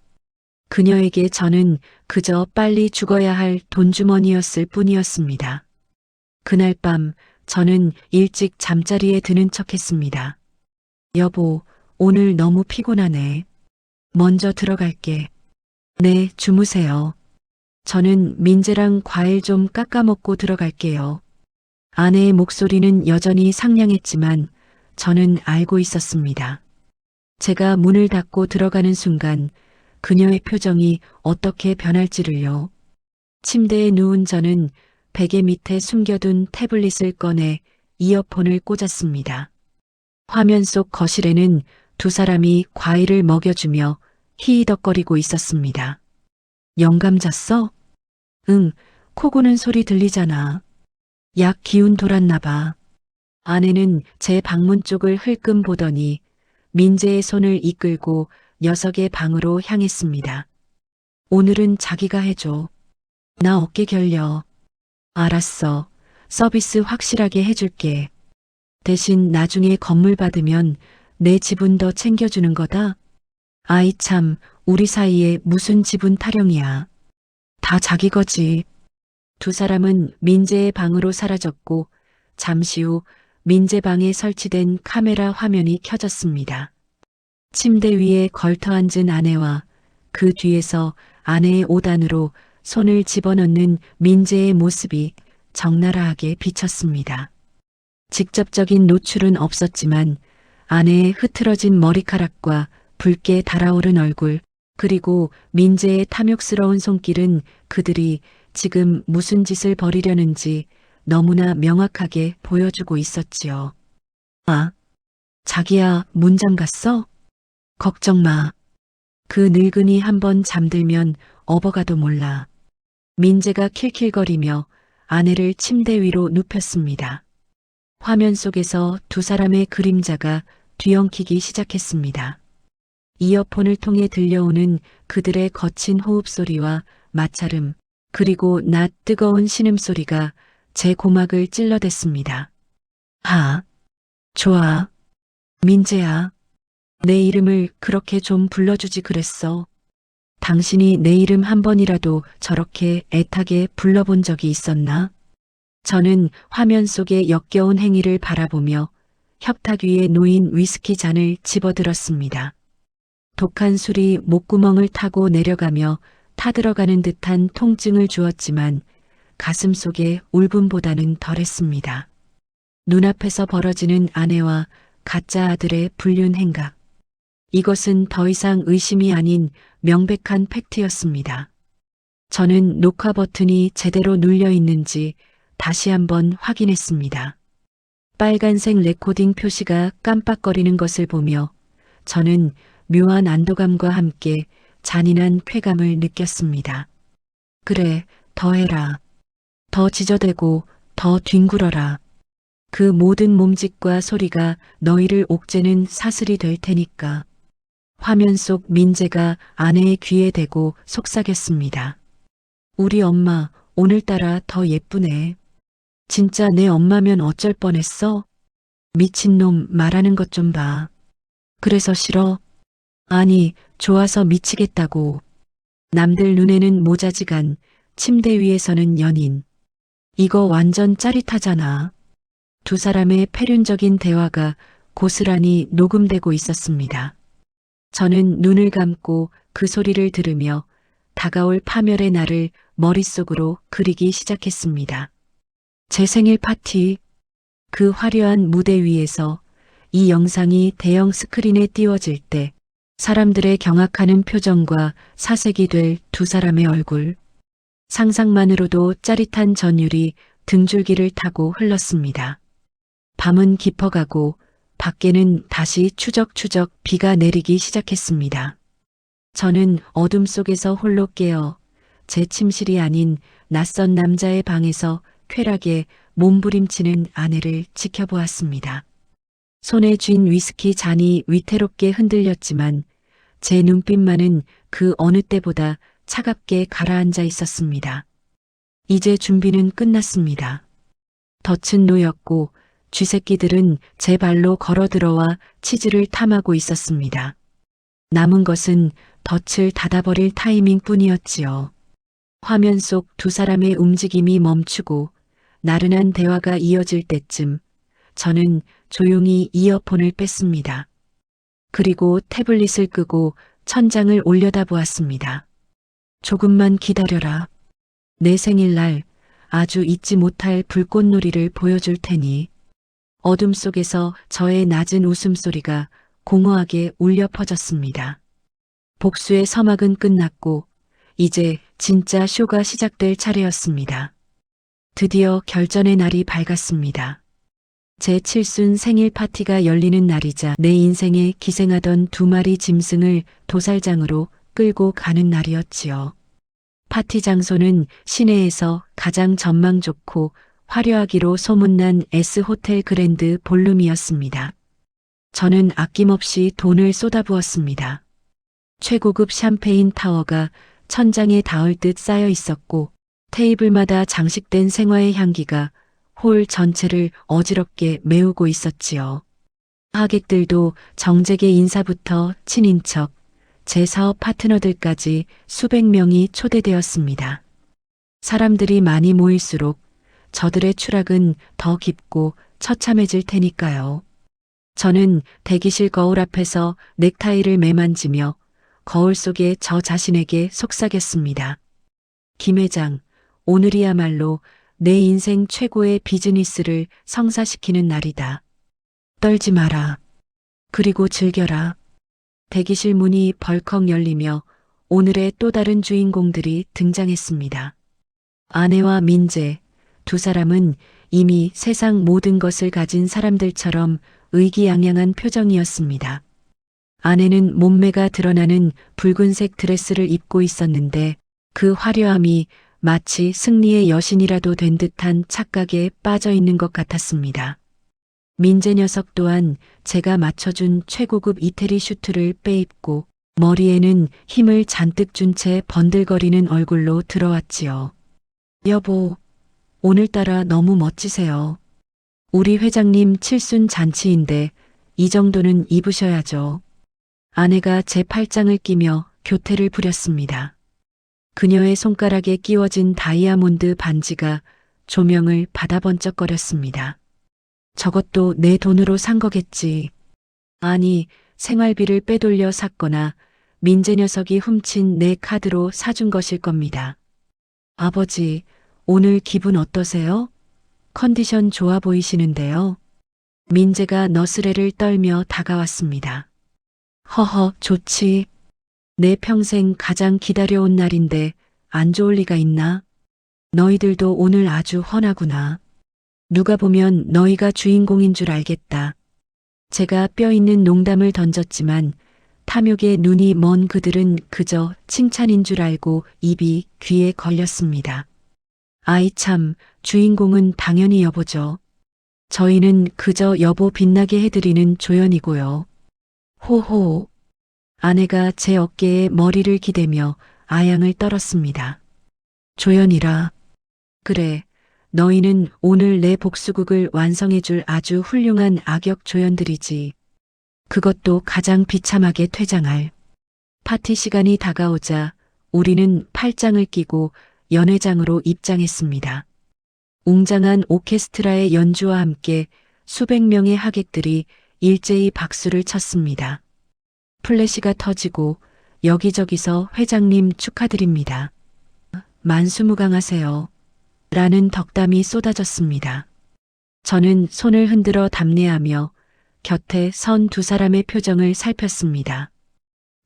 Speaker 3: 그녀에게 저는 그저 빨리 죽어야 할 돈주머니였을 뿐이었습니다. 그날 밤 저는 일찍 잠자리에 드는 척했습니다. 여보, 오늘 너무 피곤하네. 먼저 들어갈게. 네, 주무세요. 저는 민재랑 과일 좀 깎아 먹고 들어갈게요. 아내의 목소리는 여전히 상냥했지만 저는 알고 있었습니다. 제가 문을 닫고 들어가는 순간 그녀의 표정이 어떻게 변할지를요. 침대에 누운 저는 베개 밑에 숨겨둔 태블릿을 꺼내 이어폰을 꽂았습니다. 화면 속 거실에는 두 사람이 과일을 먹여주며 히히덕거리고 있었습니다. 영감 잤어? 응, 코 고는 소리 들리잖아. 약 기운 돌았나 봐. 아내는 제 방문 쪽을 흘끔 보더니 민재의 손을 이끌고 녀석의 방으로 향했습니다. 오늘은 자기가 해줘. 나 어깨 결려. 알았어. 서비스 확실하게 해줄게. 대신 나중에 건물 받으면 내 지분 더 챙겨주는 거다. 아이 참, 우리 사이에 무슨 지분 타령이야. 다 자기 거지. 두 사람은 민재의 방으로 사라졌고 잠시 후 민재 방에 설치된 카메라 화면이 켜졌습니다. 침대 위에 걸터앉은 아내와 그 뒤에서 아내의 오단으로 손을 집어넣는 민재의 모습이 적나라하게 비쳤습니다. 직접적인 노출은 없었지만 아내의 흐트러진 머리카락과 붉게 달아오른 얼굴, 그리고 민재의 탐욕스러운 손길은 그들이 지금 무슨 짓을 벌이려는지 너무나 명확하게 보여주고 있었지요. 아, 자기야, 문 잠갔어? 걱정 마. 그 늙은이 한번 잠들면 업어가도 몰라. 민재가 킬킬거리며 아내를 침대 위로 눕혔습니다. 화면 속에서 두 사람의 그림자가 뒤엉키기 시작했습니다. 이어폰을 통해 들려오는 그들의 거친 호흡 소리와 마찰음, 그리고 낮 뜨거운 신음소리가 제 고막을 찔러댔습니다. 아, 좋아. 민재야. 내 이름을 그렇게 좀 불러주지 그랬어. 당신이 내 이름 한 번이라도 저렇게 애타게 불러본 적이 있었나? 저는 화면 속의 역겨운 행위를 바라보며 협탁 위에 놓인 위스키 잔을 집어들었습니다. 독한 술이 목구멍을 타고 내려가며 타들어가는 듯한 통증을 주었지만 가슴 속의 울분보다는 덜했습니다. 눈앞에서 벌어지는 아내와 가짜 아들의 불륜 행각. 이것은 더 이상 의심이 아닌 명백한 팩트였습니다. 저는 녹화 버튼이 제대로 눌려 있는지 다시 한번 확인했습니다. 빨간색 레코딩 표시가 깜빡거리는 것을 보며 저는 묘한 안도감과 함께 잔인한 쾌감을 느꼈습니다. 그래, 더 해라. 더 지저대고 더 뒹굴어라. 그 모든 몸짓과 소리가 너희를 옥죄는 사슬이 될 테니까. 화면 속 민재가 아내의 귀에 대고 속삭였습니다. 우리 엄마 오늘따라 더 예쁘네. 진짜 내 엄마면 어쩔 뻔했어? 미친놈 말하는 것 좀 봐. 그래서 싫어? 아니, 좋아서 미치겠다고. 남들 눈에는 모자지간 침대 위에서는 연인. 이거 완전 짜릿하잖아. 두 사람의 패륜적인 대화가 고스란히 녹음되고 있었습니다. 저는 눈을 감고 그 소리를 들으며 다가올 파멸의 날을 머릿속으로 그리기 시작했습니다. 제 생일 파티, 그 화려한 무대 위에서 이 영상이 대형 스크린에 띄워질 때 사람들의 경악하는 표정과 사색이 될 두 사람의 얼굴. 상상만으로도 짜릿한 전율이 등줄기를 타고 흘렀습니다. 밤은 깊어가고 밖에는 다시 추적추적 비가 내리기 시작했습니다. 저는 어둠 속에서 홀로 깨어 제 침실이 아닌 낯선 남자의 방에서 쾌락에 몸부림치는 아내를 지켜보았습니다. 손에 쥔 위스키 잔이 위태롭게 흔들렸지만 제 눈빛만은 그 어느 때보다 차갑게 가라앉아 있었습니다. 이제 준비는 끝났습니다. 덫은 놓였고 쥐새끼들은 제 발로 걸어들어와 치즈를 탐하고 있었습니다. 남은 것은 덫을 닫아버릴 타이밍뿐이었지요. 화면 속 두 사람의 움직임이 멈추고 나른한 대화가 이어질 때쯤 저는 조용히 이어폰을 뺐습니다. 그리고 태블릿을 끄고 천장을 올려다보았습니다. 조금만 기다려라. 내 생일날 아주 잊지 못할 불꽃놀이를 보여줄 테니. 어둠 속에서 저의 낮은 웃음소리가 공허하게 울려 퍼졌습니다. 복수의 서막은 끝났고 이제 진짜 쇼가 시작될 차례였습니다. 드디어 결전의 날이 밝았습니다. 제 칠순 생일 파티가 열리는 날이자 내 인생에 기생하던 2마리 짐승을 도살장으로 끌고 가는 날이었지요. 파티 장소는 시내에서 가장 전망 좋고 화려하기로 소문난 S호텔 그랜드 볼룸이었습니다. 저는 아낌없이 돈을 쏟아부었습니다. 최고급 샴페인 타워가 천장에 닿을 듯 쌓여 있었고 테이블마다 장식된 생화의 향기가 홀 전체를 어지럽게 메우고 있었지요. 하객들도 정재계 인사부터 친인척, 제 사업 파트너들까지 수백 명이 초대되었습니다. 사람들이 많이 모일수록 저들의 추락은 더 깊고 처참해질 테니까요. 저는 대기실 거울 앞에서 넥타이를 매만지며 거울 속에 저 자신에게 속삭였습니다. 김 회장, 오늘이야말로 내 인생 최고의 비즈니스를 성사시키는 날이다. 떨지 마라. 그리고 즐겨라. 대기실 문이 벌컥 열리며 오늘의 또 다른 주인공들이 등장했습니다. 아내와 민재, 2사람은 이미 세상 모든 것을 가진 사람들처럼 의기양양한 표정이었습니다. 아내는 몸매가 드러나는 붉은색 드레스를 입고 있었는데 그 화려함이 마치 승리의 여신이라도 된 듯한 착각에 빠져 있는 것 같았습니다. 민재 녀석 또한 제가 맞춰준 최고급 이태리 슈트를 빼입고 머리에는 힘을 잔뜩 준 채 번들거리는 얼굴로 들어왔지요. 여보, 오늘따라 너무 멋지세요. 우리 회장님 칠순 잔치인데 이 정도는 입으셔야죠. 아내가 제 팔짱을 끼며 교태를 부렸습니다. 그녀의 손가락에 끼워진 다이아몬드 반지가 조명을 받아 번쩍거렸습니다. 저것도 내 돈으로 산 거겠지. 아니, 생활비를 빼돌려 샀거나 민재 녀석이 훔친 내 카드로 사준 것일 겁니다. 아버지, 오늘 기분 어떠세요? 컨디션 좋아 보이시는데요. 민재가 너스레를 떨며 다가왔습니다. 허허, 좋지. 내 평생 가장 기다려온 날인데 안 좋을 리가 있나? 너희들도 오늘 아주 훤하구나. 누가 보면 너희가 주인공인 줄 알겠다. 제가 뼈 있는 농담을 던졌지만 탐욕에 눈이 먼 그들은 그저 칭찬인 줄 알고 입이 귀에 걸렸습니다. 아이 참, 주인공은 당연히 여보죠. 저희는 그저 여보 빛나게 해드리는 조연이고요. 호호. 아내가 제 어깨에 머리를 기대며 아양을 떨었습니다. 조연이라. 그래, 너희는 오늘 내 복수극을 완성해줄 아주 훌륭한 악역 조연들이지. 그것도 가장 비참하게 퇴장할. 파티 시간이 다가오자 우리는 팔짱을 끼고 연회장으로 입장했습니다. 웅장한 오케스트라의 연주와 함께 수백 명의 하객들이 일제히 박수를 쳤습니다. 플래시가 터지고 여기저기서 회장님 축하드립니다. 만수무강하세요. 라는 덕담이 쏟아졌습니다. 저는 손을 흔들어 답례하며 곁에 선 2사람의 표정을 살폈습니다.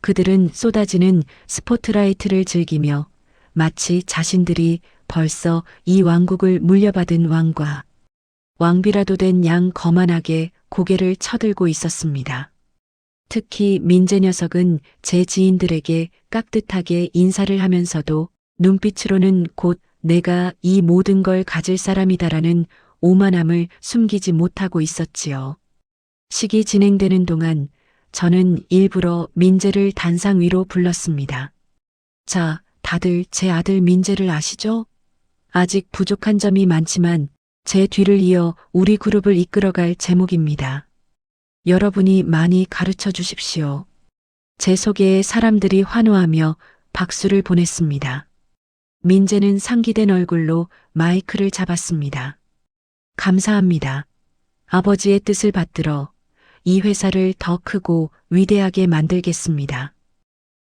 Speaker 3: 그들은 쏟아지는 스포트라이트를 즐기며 마치 자신들이 벌써 이 왕국을 물려받은 왕과 왕비라도 된 양 거만하게 고개를 쳐들고 있었습니다. 특히 민재 녀석은 제 지인들에게 깍듯하게 인사를 하면서도 눈빛으로는 곧 내가 이 모든 걸 가질 사람이다라는 오만함을 숨기지 못하고 있었지요. 식이 진행되는 동안 저는 일부러 민재를 단상 위로 불렀습니다. 자, 다들 제 아들 민재를 아시죠? 아직 부족한 점이 많지만 제 뒤를 이어 우리 그룹을 이끌어갈 제목입니다. 여러분이 많이 가르쳐 주십시오. 제 소개에 사람들이 환호하며 박수를 보냈습니다. 민재는 상기된 얼굴로 마이크를 잡았습니다. 감사합니다. 아버지의 뜻을 받들어 이 회사를 더 크고 위대하게 만들겠습니다.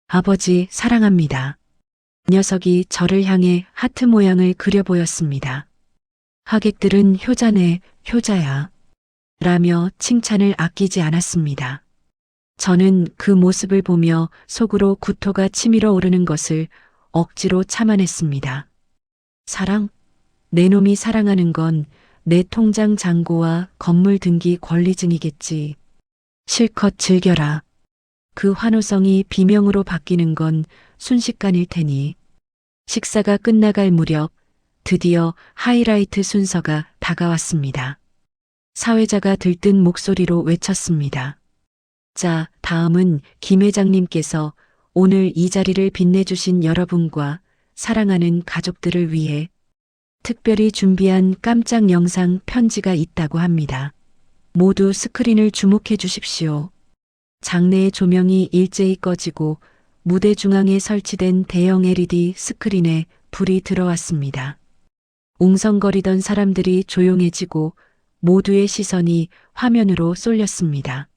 Speaker 3: 아버지 사랑합니다. 녀석이 저를 향해 하트 모양을 그려 보였습니다. 하객들은 효자네, 효자야. 라며 칭찬을 아끼지 않았습니다. 저는 그 모습을 보며 속으로 구토가 치밀어 오르는 것을 억지로 참아냈습니다. 사랑? 내 놈이 사랑하는 건 내 통장 잔고와 건물 등기 권리증이겠지. 실컷 즐겨라. 그 환호성이 비명으로 바뀌는 건 순식간일 테니. 식사가 끝나갈 무렵 드디어 하이라이트 순서가 다가왔습니다. 사회자가 들뜬 목소리로 외쳤습니다. 자, 다음은 김 회장님께서 오늘 이 자리를 빛내주신 여러분과 사랑하는 가족들을 위해 특별히 준비한 깜짝 영상 편지가 있다고 합니다. 모두 스크린을 주목해 주십시오. 장내의 조명이 일제히 꺼지고 무대 중앙에 설치된 대형 LED 스크린에 불이 들어왔습니다. 웅성거리던 사람들이 조용해지고 모두의 시선이 화면으로 쏠렸습니다.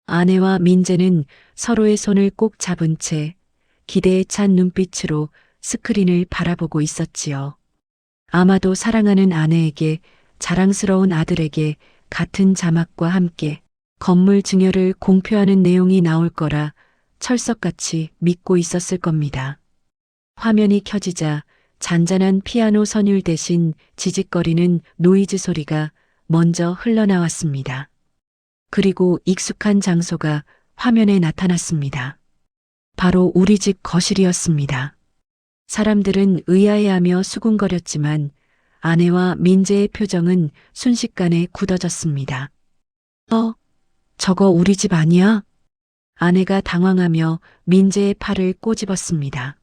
Speaker 3: 아내와 민재는 서로의 손을 꼭 잡은 채 기대에 찬 눈빛으로 스크린을 바라보고 있었지요. 아마도 사랑하는 아내에게, 자랑스러운 아들에게 같은 자막과 함께 건물 증여를 공표하는 내용이 나올 거라 철석같이 믿고 있었을 겁니다. 화면이 켜지자 잔잔한 피아노 선율 대신 지직거리는 노이즈 소리가 먼저 흘러나왔습니다. 그리고 익숙한 장소가 화면에 나타났습니다. 바로 우리 집 거실이었습니다. 사람들은 의아해하며 수군거렸지만 아내와 민재의 표정은 순식간에 굳어졌습니다. 저거 우리 집 아니야? 아내가 당황하며 민재의 팔을 꼬집었습니다.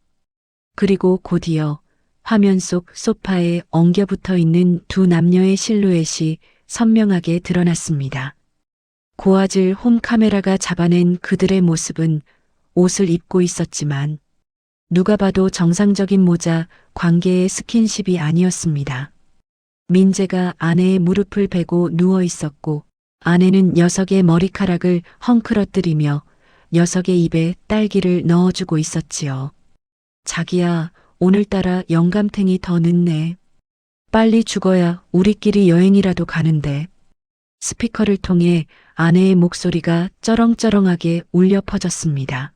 Speaker 3: 그리고 곧이어 화면 속 소파에 엉겨붙어 있는 두 남녀의 실루엣이 선명하게 드러났습니다. 고화질 홈 카메라가 잡아낸 그들의 모습은 옷을 입고 있었지만 누가 봐도 정상적인 모자, 관계의 스킨십이 아니었습니다. 민재가 아내의 무릎을 베고 누워 있었고 아내는 녀석의 머리카락을 헝클어뜨리며 녀석의 입에 딸기를 넣어주고 있었지요. 자기야, 오늘따라 영감탱이 더 늦네. 빨리 죽어야 우리끼리 여행이라도 가는데. 스피커를 통해 아내의 목소리가 쩌렁쩌렁하게 울려 퍼졌습니다.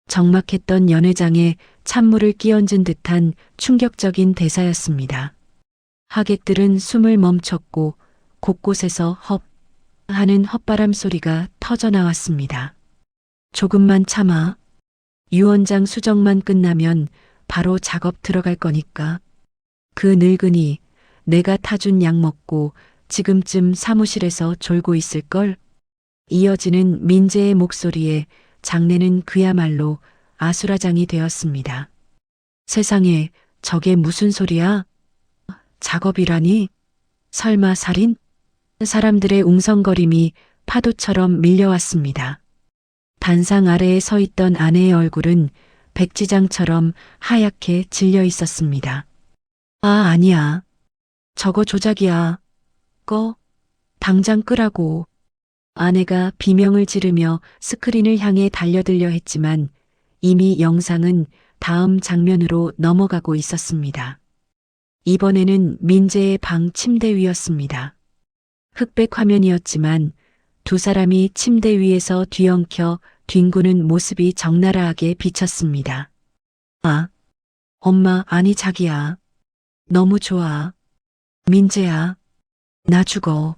Speaker 3: 적막했던 연회장에 찬물을 끼얹은 듯한 충격적인 대사였습니다. 하객들은 숨을 멈췄고 곳곳에서 헙 하는 헛바람 소리가 터져 나왔습니다. 조금만 참아. 유원장 수정만 끝나면 바로 작업 들어갈 거니까. 그 늙은이 내가 타준 약 먹고 지금쯤 사무실에서 졸고 있을걸? 이어지는 민재의 목소리에 장내는 그야말로 아수라장이 되었습니다. 세상에, 저게 무슨 소리야? 작업이라니? 설마 살인? 사람들의 웅성거림이 파도처럼 밀려왔습니다. 단상 아래에 서 있던 아내의 얼굴은 백지장처럼 하얗게 질려 있었습니다. 아니야. 저거 조작이야. 당장 끄라고. 아내가 비명을 지르며 스크린을 향해 달려들려 했지만 이미 영상은 다음 장면으로 넘어가고 있었습니다. 이번에는 민재의 방 침대 위였습니다. 흑백 화면이었지만 두 사람이 침대 위에서 뒤엉켜 뒹구는 모습이 적나라하게 비쳤습니다. 엄마, 아니 자기야. 너무 좋아. 민재야. 나 죽어.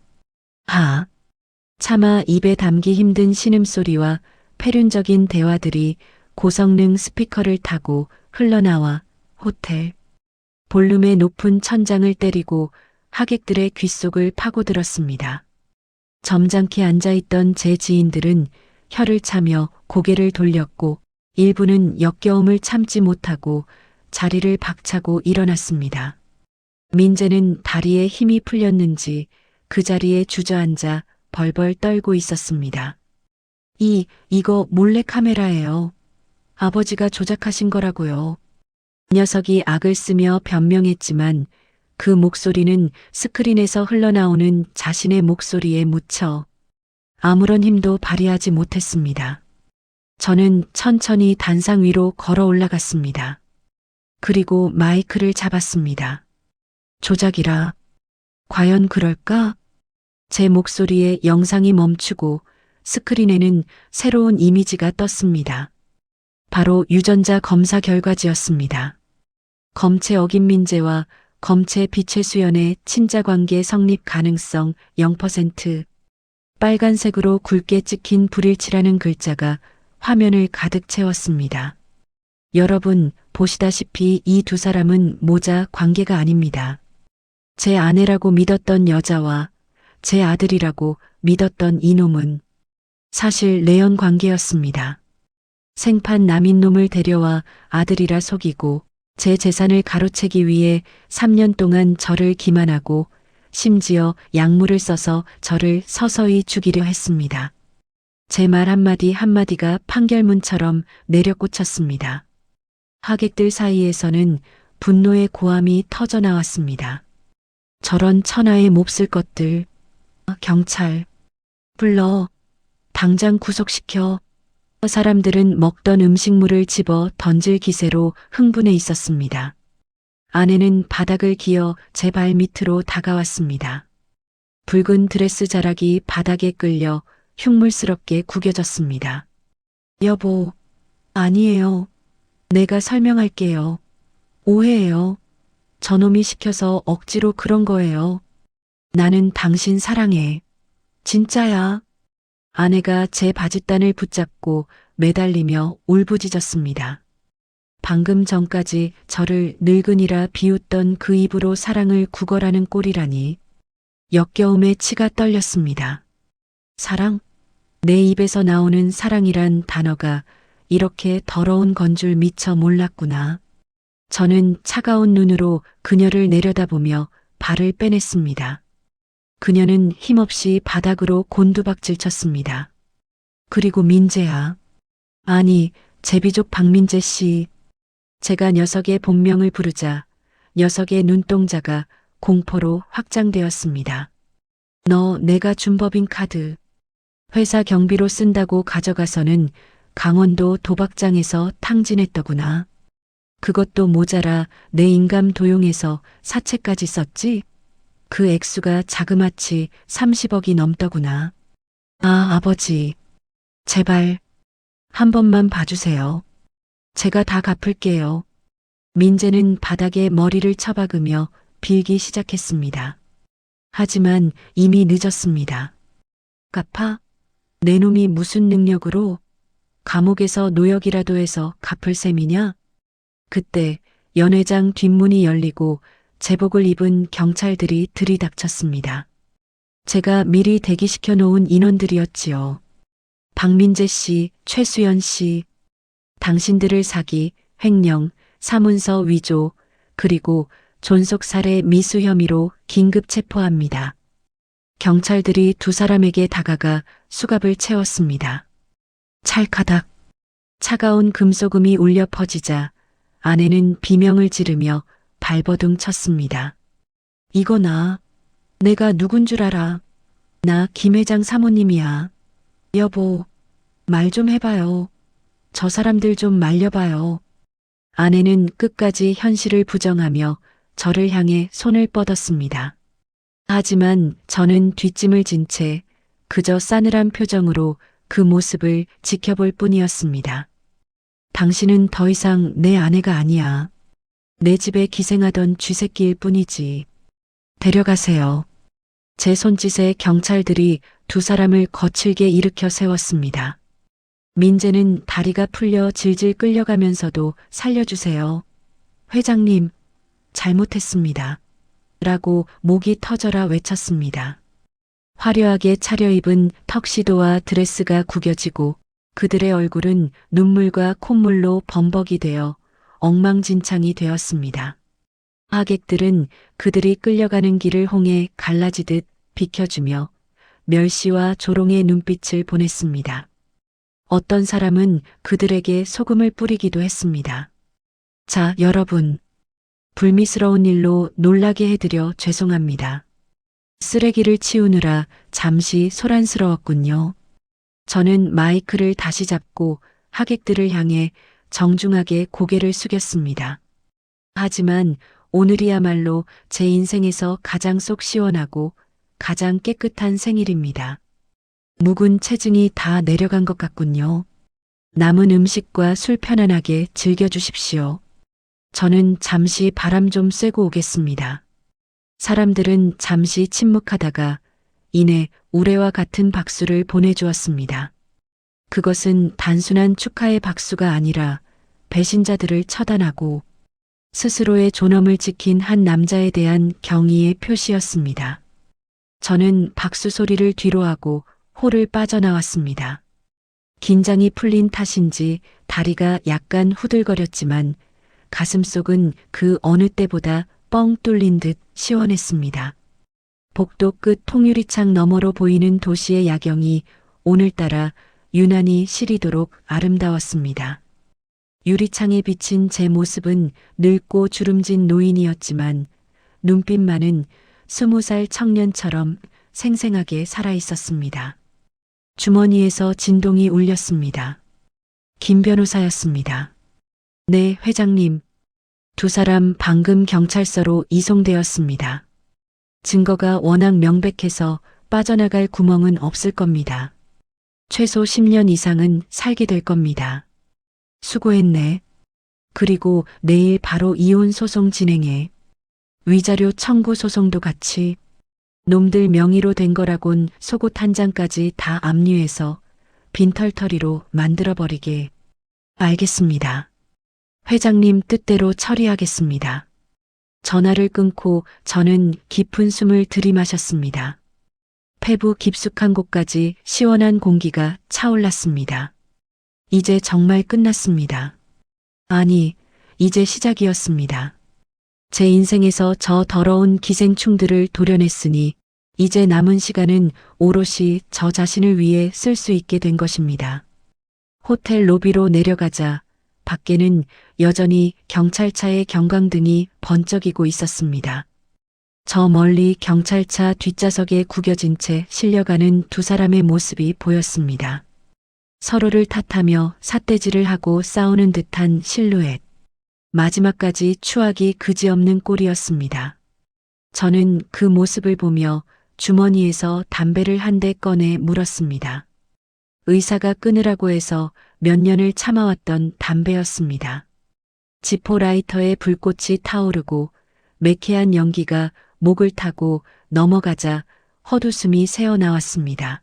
Speaker 3: 차마 입에 담기 힘든 신음소리와 폐륜적인 대화들이 고성능 스피커를 타고 흘러나와 호텔 볼륨의 높은 천장을 때리고 하객들의 귓속을 파고들었습니다. 점잖게 앉아있던 제 지인들은 혀를 차며 고개를 돌렸고 일부는 역겨움을 참지 못하고 자리를 박차고 일어났습니다. 민재는 다리에 힘이 풀렸는지 그 자리에 주저앉아 벌벌 떨고 있었습니다. 이거 몰래카메라예요. 아버지가 조작하신 거라고요. 녀석이 악을 쓰며 변명했지만 그 목소리는 스크린에서 흘러나오는 자신의 목소리에 묻혀 아무런 힘도 발휘하지 못했습니다. 저는 천천히 단상 위로 걸어 올라갔습니다. 그리고 마이크를 잡았습니다. 조작이라. 과연 그럴까? 제 목소리에 영상이 멈추고 스크린에는 새로운 이미지가 떴습니다. 바로 유전자 검사 결과지였습니다. 검체 어긴 민재와 검체 비최수연의 친자관계 성립 가능성 0%. 빨간색으로 굵게 찍힌 불일치라는 글자가 화면을 가득 채웠습니다. 여러분, 보시다시피 이 두 사람은 모자 관계가 아닙니다. 제 아내라고 믿었던 여자와 제 아들이라고 믿었던 이놈은 사실 내연 관계였습니다. 생판 남인 놈을 데려와 아들이라 속이고 제 재산을 가로채기 위해 3년 동안 저를 기만하고 심지어 약물을 써서 저를 서서히 죽이려 했습니다. 제 말 한마디 한마디가 판결문처럼 내려꽂혔습니다. 하객들 사이에서는 분노의 고함이 터져 나왔습니다. 저런 천하의 몹쓸 것들. 경찰. 불러. 당장 구속시켜. 사람들은 먹던 음식물을 집어 던질 기세로 흥분해 있었습니다. 아내는 바닥을 기어 제 발 밑으로 다가왔습니다. 붉은 드레스 자락이 바닥에 끌려 흉물스럽게 구겨졌습니다. 여보, 아니에요. 내가 설명할게요. 오해예요. 저놈이 시켜서 억지로 그런 거예요. 나는 당신 사랑해. 진짜야. 아내가 제 바짓단을 붙잡고 매달리며 울부짖었습니다. 방금 전까지 저를 늙은이라 비웃던 그 입으로 사랑을 구걸하는 꼴이라니. 역겨움에 치가 떨렸습니다. 사랑? 내 입에서 나오는 사랑이란 단어가 이렇게 더러운 건 줄 미처 몰랐구나. 저는 차가운 눈으로 그녀를 내려다보며 발을 빼냈습니다. 그녀는 힘없이 바닥으로 곤두박질 쳤습니다. 그리고 민재야. 아니, 제비족 박민재 씨. 제가 녀석의 본명을 부르자 녀석의 눈동자가 공포로 확장되었습니다. 너 내가 준 법인카드. 회사 경비로 쓴다고 가져가서는 강원도 도박장에서 탕진했더구나. 그것도 모자라 내 인감 도용해서 사채까지 썼지? 그 액수가 자그마치 30억이 넘더구나. 아, 아버지. 제발 한 번만 봐주세요. 제가 다 갚을게요. 민재는 바닥에 머리를 처박으며 빌기 시작했습니다. 하지만 이미 늦었습니다. 갚아? 내 놈이 무슨 능력으로? 감옥에서 노역이라도 해서 갚을 셈이냐? 그때 연회장 뒷문이 열리고 제복을 입은 경찰들이 들이닥쳤습니다. 제가 미리 대기시켜 놓은 인원들이었지요. 박민재 씨, 최수연 씨, 당신들을 사기, 횡령, 사문서 위조, 그리고 존속살해 미수 혐의로 긴급 체포합니다. 경찰들이 두 사람에게 다가가 수갑을 채웠습니다. 찰카닥. 차가운 금소금이 울려 퍼지자 아내는 비명을 지르며 발버둥 쳤습니다. 이거 내가 누군 줄 알아. 나 김 회장 사모님이야. 여보, 말 좀 해봐요. 저 사람들 좀 말려봐요. 아내는 끝까지 현실을 부정하며 저를 향해 손을 뻗었습니다. 하지만 저는 뒷짐을 진 채 그저 싸늘한 표정으로 그 모습을 지켜볼 뿐이었습니다. 당신은 더 이상 내 아내가 아니야. 내 집에 기생하던 쥐새끼일 뿐이지. 데려가세요. 제 손짓에 경찰들이 두 사람을 거칠게 일으켜 세웠습니다. 민재는 다리가 풀려 질질 끌려가면서도 살려주세요. 회장님, 잘못했습니다. 라고 목이 터져라 외쳤습니다. 화려하게 차려입은 턱시도와 드레스가 구겨지고 그들의 얼굴은 눈물과 콧물로 범벅이 되어 엉망진창이 되었습니다. 하객들은 그들이 끌려가는 길을 홍해 갈라지듯 비켜주며 멸시와 조롱의 눈빛을 보냈습니다. 어떤 사람은 그들에게 소금을 뿌리기도 했습니다. 자, 여러분. 불미스러운 일로 놀라게 해드려 죄송합니다. 쓰레기를 치우느라 잠시 소란스러웠군요. 저는 마이크를 다시 잡고 하객들을 향해 정중하게 고개를 숙였습니다. 하지만 오늘이야말로 제 인생에서 가장 속 시원하고 가장 깨끗한 생일입니다. 묵은 체증이 다 내려간 것 같군요. 남은 음식과 술 편안하게 즐겨주십시오. 저는 잠시 바람 좀 쐬고 오겠습니다. 사람들은 잠시 침묵하다가 이내 우레와 같은 박수를 보내주었습니다. 그것은 단순한 축하의 박수가 아니라 배신자들을 처단하고 스스로의 존엄을 지킨 한 남자에 대한 경의의 표시였습니다. 저는 박수 소리를 뒤로하고 홀을 빠져나왔습니다. 긴장이 풀린 탓인지 다리가 약간 후들거렸지만 가슴속은 그 어느 때보다 뻥 뚫린 듯 시원했습니다. 복도 끝 통유리창 너머로 보이는 도시의 야경이 오늘따라 유난히 시리도록 아름다웠습니다. 유리창에 비친 제 모습은 늙고 주름진 노인이었지만 눈빛만은 20살 청년처럼 생생하게 살아있었습니다. 주머니에서 진동이 울렸습니다. 김 변호사였습니다. 네, 회장님. 두 사람 방금 경찰서로 이송되었습니다. 증거가 워낙 명백해서 빠져나갈 구멍은 없을 겁니다. 최소 10년 이상은 살게 될 겁니다. 수고했네. 그리고 내일 바로 이혼 소송 진행해. 위자료 청구 소송도 같이. 놈들 명의로 된 거라곤 속옷 한 장까지 다 압류해서 빈털터리로 만들어버리게. 알겠습니다. 회장님 뜻대로 처리하겠습니다. 전화를 끊고 저는 깊은 숨을 들이마셨습니다. 폐부 깊숙한 곳까지 시원한 공기가 차올랐습니다. 이제 정말 끝났습니다. 아니, 이제 시작이었습니다. 제 인생에서 저 더러운 기생충들을 도려냈으니 이제 남은 시간은 오롯이 저 자신을 위해 쓸 수 있게 된 것입니다. 호텔 로비로 내려가자 밖에는 여전히 경찰차의 경광등이 번쩍이고 있었습니다. 저 멀리 경찰차 뒷좌석에 구겨진 채 실려가는 두 사람의 모습이 보였습니다. 서로를 탓하며 삿대질을 하고 싸우는 듯한 실루엣. 마지막까지 추하기 그지없는 꼴이었습니다. 저는 그 모습을 보며 주머니에서 담배를 한 대 꺼내 물었습니다. 의사가 끊으라고 해서 몇 년을 참아왔던 담배였습니다. 지포 라이터에 불꽃이 타오르고 매캐한 연기가 목을 타고 넘어가자 헛웃음이 새어나왔습니다.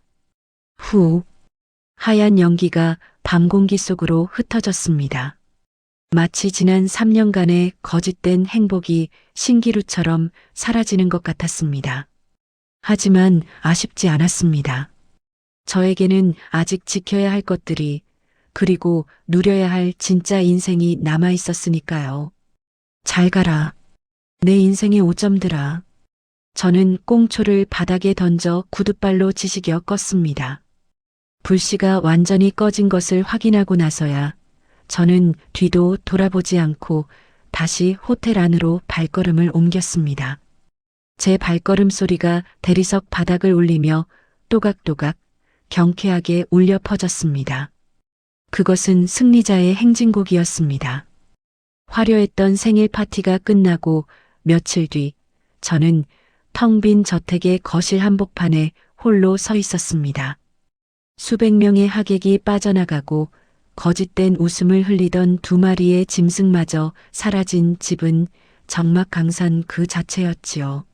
Speaker 3: 후, 하얀 연기가 밤 공기 속으로 흩어졌습니다. 마치 지난 3년간의 거짓된 행복이 신기루처럼 사라지는 것 같았습니다. 하지만 아쉽지 않았습니다. 저에게는 아직 지켜야 할 것들이 그리고 누려야 할 진짜 인생이 남아 있었으니까요. 잘 가라. 내 인생의 오점들아. 저는 꽁초를 바닥에 던져 구둣발로 지시겨 껐습니다. 불씨가 완전히 꺼진 것을 확인하고 나서야 저는 뒤도 돌아보지 않고 다시 호텔 안으로 발걸음을 옮겼습니다. 제 발걸음 소리가 대리석 바닥을 울리며 또각또각 경쾌하게 울려 퍼졌습니다. 그것은 승리자의 행진곡이었습니다. 화려했던 생일 파티가 끝나고 며칠 뒤 저는 텅 빈 저택의 거실 한복판에 홀로 서 있었습니다. 수백 명의 하객이 빠져나가고 거짓된 웃음을 흘리던 두 마리의 짐승마저 사라진 집은 적막강산 그 자체였지요.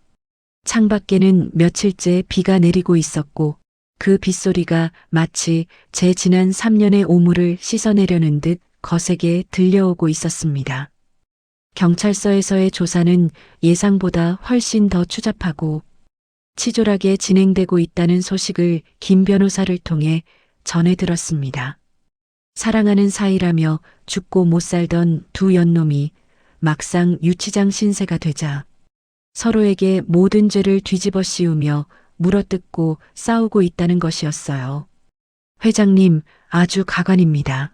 Speaker 3: 창밖에는 며칠째 비가 내리고 있었고 그 빗소리가 마치 제 지난 3년의 오물을 씻어내려는 듯 거세게 들려오고 있었습니다. 경찰서에서의 조사는 예상보다 훨씬 더 추잡하고 치졸하게 진행되고 있다는 소식을 김 변호사를 통해 전해 들었습니다. 사랑하는 사이라며 죽고 못 살던 두 연놈이 막상 유치장 신세가 되자 서로에게 모든 죄를 뒤집어 씌우며 물어뜯고 싸우고 있다는 것이었어요. 회장님, 아주 가관입니다.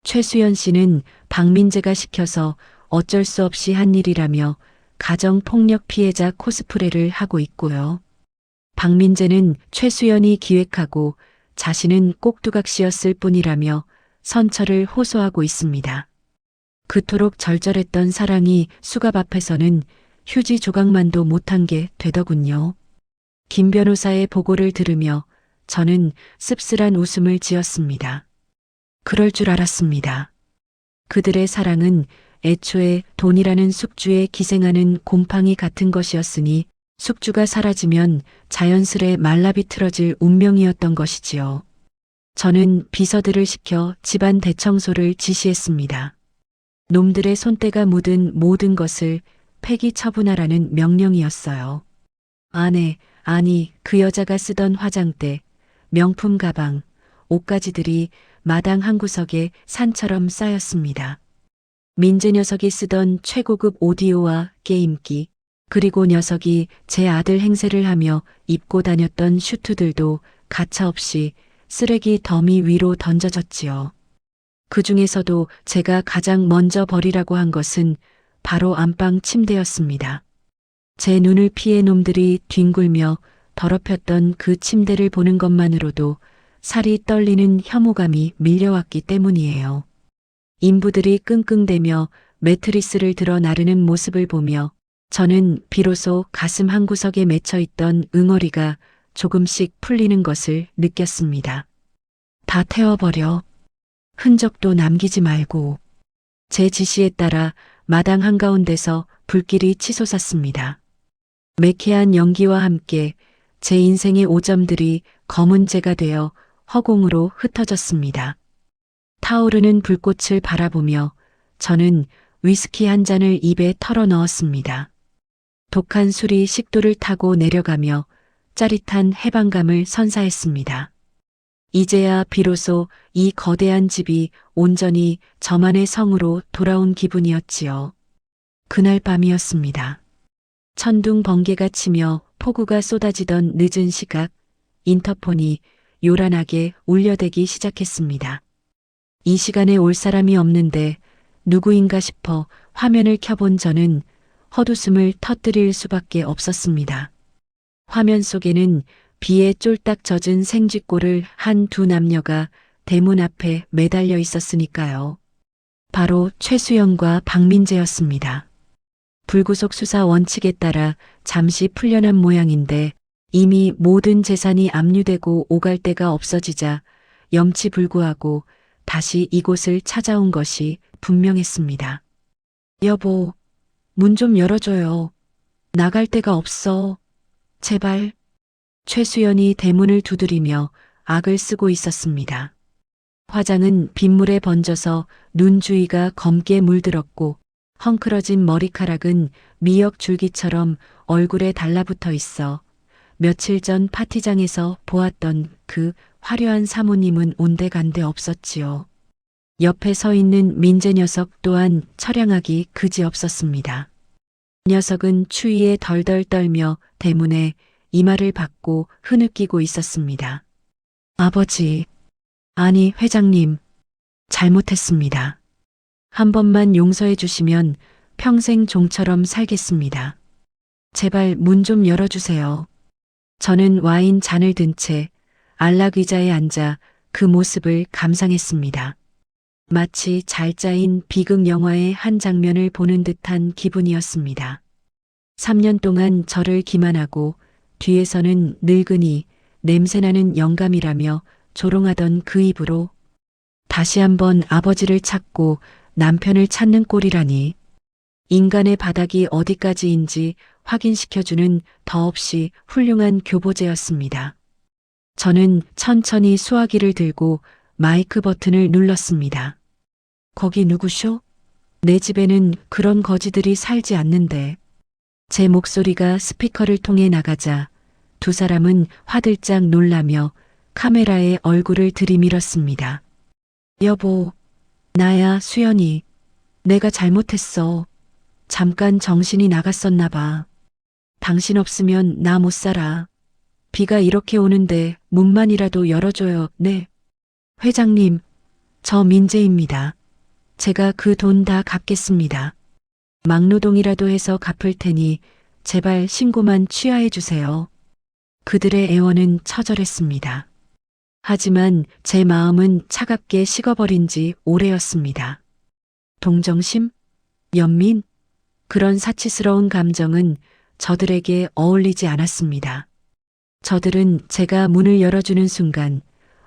Speaker 3: 최수연 씨는 박민재가 시켜서 어쩔 수 없이 한 일이라며 가정폭력 피해자 코스프레를 하고 있고요. 박민재는 최수연이 기획하고 자신은 꼭두각시였을 뿐이라며 선처를 호소하고 있습니다. 그토록 절절했던 사랑이 수갑 앞에서는 휴지 조각만도 못한 게 되더군요. 김 변호사의 보고를 들으며 저는 씁쓸한 웃음을 지었습니다. 그럴 줄 알았습니다. 그들의 사랑은 애초에 돈이라는 숙주에 기생하는 곰팡이 같은 것이었으니 숙주가 사라지면 자연스레 말라비틀어질 운명이었던 것이지요. 저는 비서들을 시켜 집안 대청소를 지시했습니다. 놈들의 손때가 묻은 모든 것을 폐기 처분하라는 명령이었어요. 아니, 그 여자가 쓰던 화장대, 명품 가방, 옷가지들이 마당 한 구석에 산처럼 쌓였습니다. 민재 녀석이 쓰던 최고급 오디오와 게임기, 그리고 녀석이 제 아들 행세를 하며 입고 다녔던 슈트들도 가차없이 쓰레기 더미 위로 던져졌지요. 그 중에서도 제가 가장 먼저 버리라고 한 것은 바로 안방 침대였습니다. 제 눈을 피해 놈들이 뒹굴며 더럽혔던 그 침대를 보는 것만으로도 살이 떨리는 혐오감이 밀려왔기 때문이에요. 인부들이 끙끙대며 매트리스를 들어 나르는 모습을 보며 저는 비로소 가슴 한구석에 맺혀있던 응어리가 조금씩 풀리는 것을 느꼈습니다. 다 태워버려. 흔적도 남기지 말고. 제 지시에 따라 마당 한가운데서 불길이 치솟았습니다. 매캐한 연기와 함께 제 인생의 오점들이 검은 재가 되어 허공으로 흩어졌습니다. 타오르는 불꽃을 바라보며 저는 위스키 한 잔을 입에 털어 넣었습니다. 독한 술이 식도를 타고 내려가며 짜릿한 해방감을 선사했습니다. 이제야 비로소 이 거대한 집이 온전히 저만의 성으로 돌아온 기분이었지요. 그날 밤이었습니다. 천둥 번개가 치며 폭우가 쏟아지던 늦은 시각, 인터폰이 요란하게 울려대기 시작했습니다. 이 시간에 올 사람이 없는데 누구인가 싶어 화면을 켜본 저는 헛웃음을 터뜨릴 수밖에 없었습니다. 화면 속에는 비에 쫄딱 젖은 생쥐꼴을 한 두 남녀가 대문 앞에 매달려 있었으니까요. 바로 최수연과 박민재였습니다. 불구속 수사 원칙에 따라 잠시 풀려난 모양인데 이미 모든 재산이 압류되고 오갈 데가 없어지자 염치불구하고 다시 이곳을 찾아온 것이 분명했습니다. 여보, 문 좀 열어줘요. 나갈 데가 없어. 제발. 최수연이 대문을 두드리며 악을 쓰고 있었습니다. 화장은 빗물에 번져서 눈 주위가 검게 물들었고 헝클어진 머리카락은 미역 줄기처럼 얼굴에 달라붙어 있어 며칠 전 파티장에서 보았던 그 화려한 사모님은 온데간데 없었지요. 옆에 서 있는 민재 녀석 또한 처량하기 그지없었습니다. 녀석은 추위에 덜덜 떨며 대문에 이마를 받고 흐느끼고 있었습니다. 아버지, 아니 회장님, 잘못했습니다. 한 번만 용서해 주시면 평생 종처럼 살겠습니다. 제발 문 좀 열어주세요. 저는 와인 잔을 든 채 안락 의자에 앉아 그 모습을 감상했습니다. 마치 잘 짜인 비극 영화의 한 장면을 보는 듯한 기분이었습니다. 3년 동안 저를 기만하고 뒤에서는 늙은이 냄새나는 영감이라며 조롱하던 그 입으로 다시 한번 아버지를 찾고 남편을 찾는 꼴이라니. 인간의 바닥이 어디까지인지 확인시켜주는 더없이 훌륭한 교보제였습니다. 저는 천천히 수화기를 들고 마이크 버튼을 눌렀습니다. 거기 누구쇼? 내 집에는 그런 거지들이 살지 않는데. 제 목소리가 스피커를 통해 나가자 두 사람은 화들짝 놀라며 카메라에 얼굴을 들이밀었습니다. 여보, 나야 수연이. 내가 잘못했어. 잠깐 정신이 나갔었나 봐. 당신 없으면 나 못 살아. 비가 이렇게 오는데 문만이라도 열어줘요. 네. 회장님, 저 민재입니다. 제가 그 돈 다 갚겠습니다. 막노동이라도 해서 갚을 테니 제발 신고만 취하해 주세요. 그들의 애원은 처절했습니다. 하지만 제 마음은 차갑게 식어버린 지 오래였습니다. 동정심? 연민? 그런 사치스러운 감정은 저들에게 어울리지 않았습니다. 저들은 제가 문을 열어주는 순간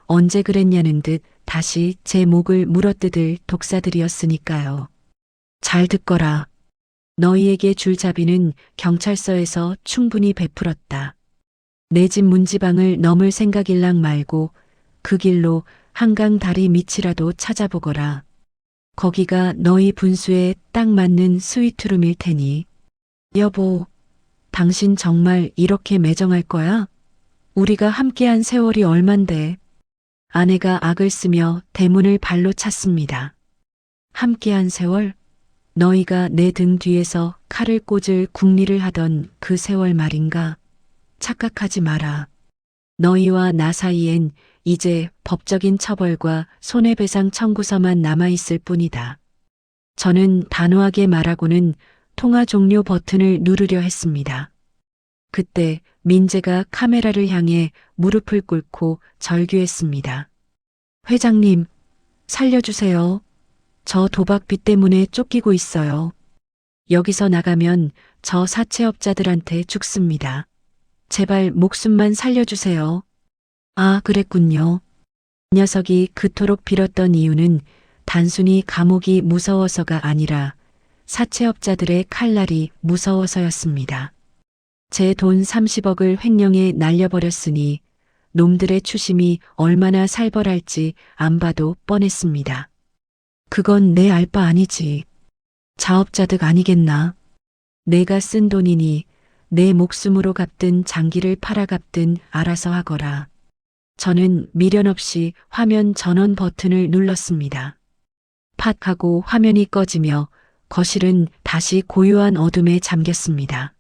Speaker 3: 언제 그랬냐는 듯 다시 제 목을 물어뜯을 독사들이었으니까요. 잘 듣거라. 너희에게 줄 자비는 경찰서에서 충분히 베풀었다. 내 집 문지방을 넘을 생각일랑 말고 그 길로 한강 다리 밑이라도 찾아보거라. 거기가 너희 분수에 딱 맞는 스위트룸일 테니. 여보, 당신 정말 이렇게 매정할 거야? 우리가 함께한 세월이 얼만데. 아내가 악을 쓰며 대문을 발로 찼습니다. 함께한 세월? 너희가 내 등 뒤에서 칼을 꽂을 궁리를 하던 그 세월 말인가? 착각하지 마라. 너희와 나 사이엔 이제 법적인 처벌과 손해배상 청구서만 남아있을 뿐이다. 저는 단호하게 말하고는 통화 종료 버튼을 누르려 했습니다. 그때 민재가 카메라를 향해 무릎을 꿇고 절규했습니다. 회장님, 살려주세요. 저 도박빚 때문에 쫓기고 있어요. 여기서 나가면 저 사채업자들한테 죽습니다. 제발 목숨만 살려주세요. 아, 그랬군요. 녀석이 그토록 빌었던 이유는 단순히 감옥이 무서워서가 아니라 사채업자들의 칼날이 무서워서였습니다. 제 돈 30억을 횡령해 날려버렸으니 놈들의 추심이 얼마나 살벌할지 안 봐도 뻔했습니다. 그건 내 알 바 아니지. 자업자득 아니겠나. 내가 쓴 돈이니 내 목숨으로 갚든 장기를 팔아 갚든 알아서 하거라. 저는 미련 없이 화면 전원 버튼을 눌렀습니다. 팟 하고 화면이 꺼지며 거실은 다시 고요한 어둠에 잠겼습니다.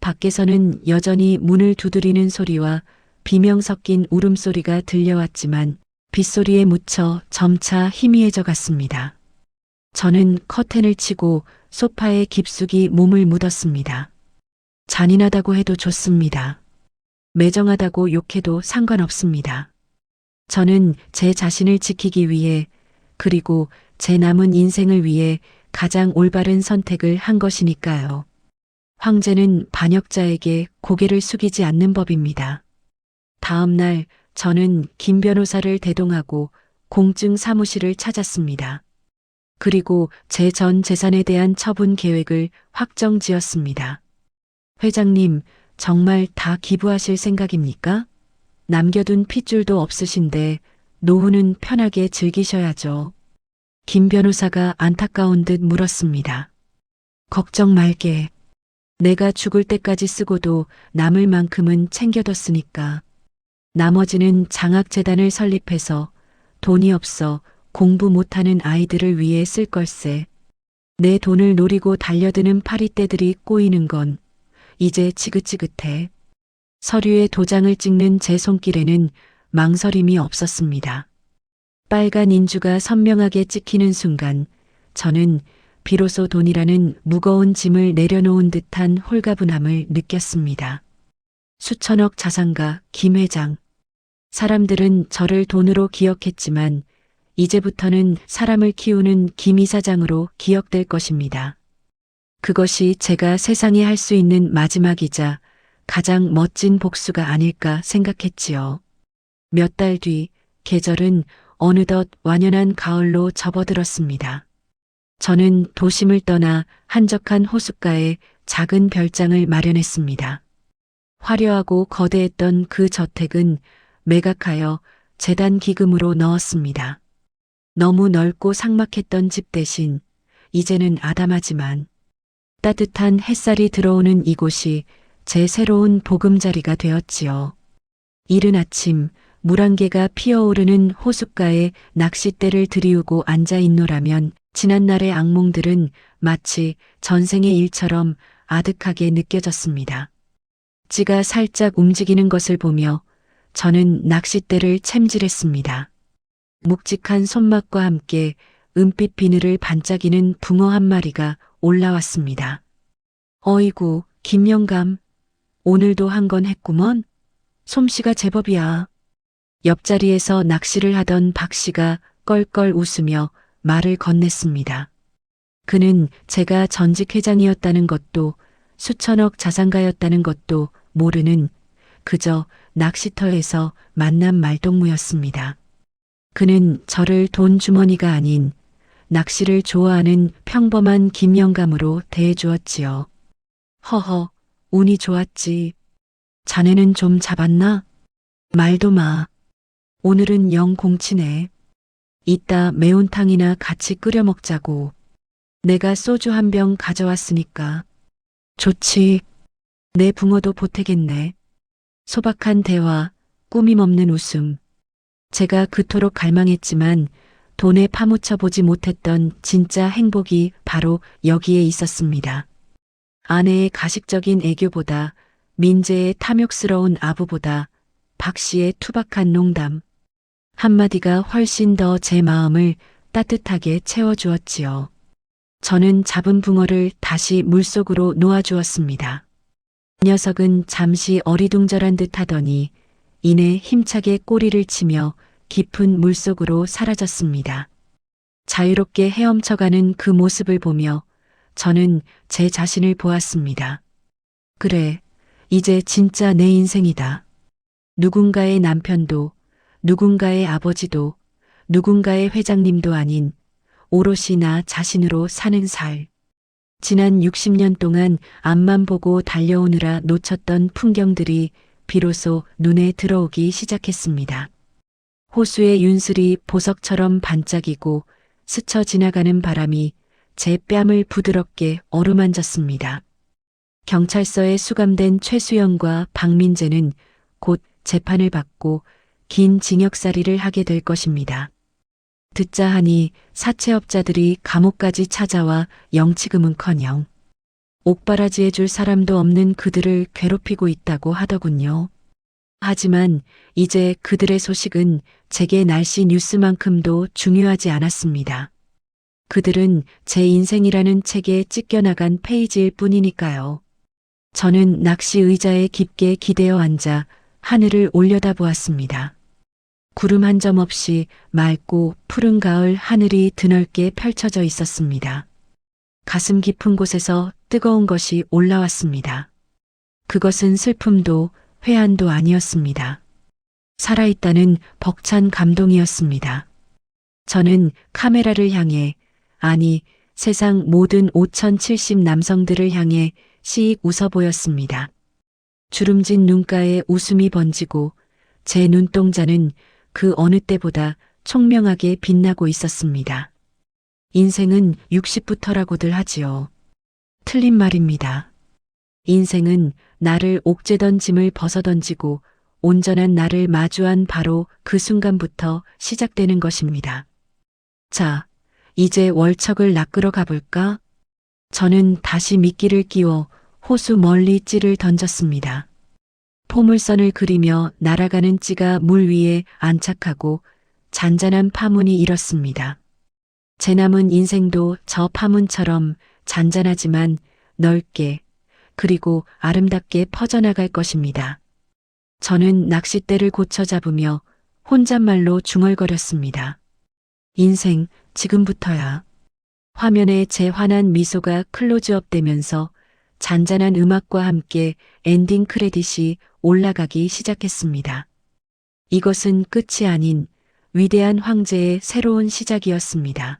Speaker 3: 밖에서는 여전히 문을 두드리는 소리와 비명 섞인 울음소리가 들려왔지만 빗소리에 묻혀 점차 희미해져 갔습니다. 저는 커튼을 치고 소파에 깊숙이 몸을 묻었습니다. 잔인하다고 해도 좋습니다. 매정하다고 욕해도 상관없습니다. 저는 제 자신을 지키기 위해 그리고 제 남은 인생을 위해 가장 올바른 선택을 한 것이니까요. 황제는 반역자에게 고개를 숙이지 않는 법입니다. 다음 날 저는 김 변호사를 대동하고 공증 사무실을 찾았습니다. 그리고 제 전 재산에 대한 처분 계획을 확정 지었습니다. 회장님, 정말 다 기부하실 생각입니까? 남겨둔 핏줄도 없으신데 노후는 편하게 즐기셔야죠. 김 변호사가 안타까운 듯 물었습니다. 걱정 말게. 내가 죽을 때까지 쓰고도 남을 만큼은 챙겨뒀으니까. 나머지는 장학재단을 설립해서 돈이 없어 공부 못하는 아이들을 위해 쓸 걸세. 내 돈을 노리고 달려드는 파리떼들이 꼬이는 건 이제 지긋지긋해. 서류에 도장을 찍는 제 손길에는 망설임이 없었습니다. 빨간 인주가 선명하게 찍히는 순간 저는 비로소 돈이라는 무거운 짐을 내려놓은 듯한 홀가분함을 느꼈습니다. 수천억 자산가 김 회장. 사람들은 저를 돈으로 기억했지만 이제부터는 사람을 키우는 김 이사장으로 기억될 것입니다. 그것이 제가 세상에 할 수 있는 마지막이자 가장 멋진 복수가 아닐까 생각했지요. 몇 달 뒤 계절은 어느덧 완연한 가을로 접어들었습니다. 저는 도심을 떠나 한적한 호숫가에 작은 별장을 마련했습니다. 화려하고 거대했던 그 저택은 매각하여 재단 기금으로 넣었습니다. 너무 넓고 삭막했던 집 대신 이제는 아담하지만 따뜻한 햇살이 들어오는 이곳이 제 새로운 보금자리가 되었지요. 이른 아침 물안개가 피어오르는 호숫가에 낚싯대를 들이우고 앉아 있노라면 지난날의 악몽들은 마치 전생의 일처럼 아득하게 느껴졌습니다. 찌가 살짝 움직이는 것을 보며 저는 낚싯대를 챔질했습니다. 묵직한 손맛과 함께 은빛 비늘을 반짝이는 붕어 한 마리가 올라왔습니다. 어이구, 김영감. 오늘도 한 건 했구먼. 솜씨가 제법이야. 옆자리에서 낚시를 하던 박 씨가 껄껄 웃으며 말을 건넸습니다. 그는 제가 전직 회장이었다는 것도 수천억 자산가였다는 것도 모르는 그저 낚시터에서 만난 말동무였습니다. 그는 저를 돈 주머니가 아닌 낚시를 좋아하는 평범한 김영감으로 대해주었지요. 허허, 운이 좋았지. 자네는 좀 잡았나? 말도 마. 오늘은 영 공치네. 이따 매운탕이나 같이 끓여 먹자고. 내가 소주 한 병 가져왔으니까. 좋지. 내 붕어도 보태겠네. 소박한 대화, 꾸밈 없는 웃음. 제가 그토록 갈망했지만 돈에 파묻혀 보지 못했던 진짜 행복이 바로 여기에 있었습니다. 아내의 가식적인 애교보다, 민재의 탐욕스러운 아부보다, 박 씨의 투박한 농담. 한마디가 훨씬 더 제 마음을 따뜻하게 채워주었지요. 저는 잡은 붕어를 다시 물속으로 놓아주었습니다. 녀석은 잠시 어리둥절한 듯 하더니 이내 힘차게 꼬리를 치며 깊은 물속으로 사라졌습니다. 자유롭게 헤엄쳐가는 그 모습을 보며 저는 제 자신을 보았습니다. 그래, 이제 진짜 내 인생이다. 누군가의 남편도, 누군가의 아버지도, 누군가의 회장님도 아닌 오롯이 나 자신으로 사는 살. 지난 60년 동안 앞만 보고 달려오느라 놓쳤던 풍경들이 비로소 눈에 들어오기 시작했습니다. 호수의 윤슬이 보석처럼 반짝이고 스쳐 지나가는 바람이 제 뺨을 부드럽게 어루만졌습니다. 경찰서에 수감된 최수영과 박민재는 곧 재판을 받고 긴 징역살이를 하게 될 것입니다. 듣자 하니 사채업자들이 감옥까지 찾아와 영치금은커녕 옥바라지해줄 사람도 없는 그들을 괴롭히고 있다고 하더군요. 하지만 이제 그들의 소식은 제게 날씨 뉴스만큼도 중요하지 않았습니다. 그들은 제 인생이라는 책에 찢겨나간 페이지일 뿐이니까요. 저는 낚시 의자에 깊게 기대어 앉아 하늘을 올려다보았습니다. 구름 한 점 없이 맑고 푸른 가을 하늘이 드넓게 펼쳐져 있었습니다. 가슴 깊은 곳에서 뜨거운 것이 올라왔습니다. 그것은 슬픔도 회한도 아니었습니다. 살아있다는 벅찬 감동이었습니다. 저는 카메라를 향해, 아니 세상 모든 5070 남성들을 향해 씩 웃어 보였습니다. 주름진 눈가에 웃음이 번지고 제 눈동자는 그 어느 때보다 총명하게 빛나고 있었습니다. 인생은 60부터라고들 하지요. 틀린 말입니다. 인생은 나를 옥죄던 짐을 벗어던지고 온전한 나를 마주한 바로 그 순간부터 시작되는 것입니다. 자, 이제 월척을 낚으러 가볼까? 저는 다시 미끼를 끼워 호수 멀리 찌를 던졌습니다. 포물선을 그리며 날아가는 찌가 물 위에 안착하고 잔잔한 파문이 일었습니다. 제 남은 인생도 저 파문처럼 잔잔하지만 넓게 그리고 아름답게 퍼져나갈 것입니다. 저는 낚싯대를 고쳐 잡으며 혼잣말로 중얼거렸습니다. 인생, 지금부터야. 화면에 제 환한 미소가 클로즈업 되면서 잔잔한 음악과 함께 엔딩 크레딧이 올라가기 시작했습니다. 이것은 끝이 아닌 위대한 황제의 새로운 시작이었습니다.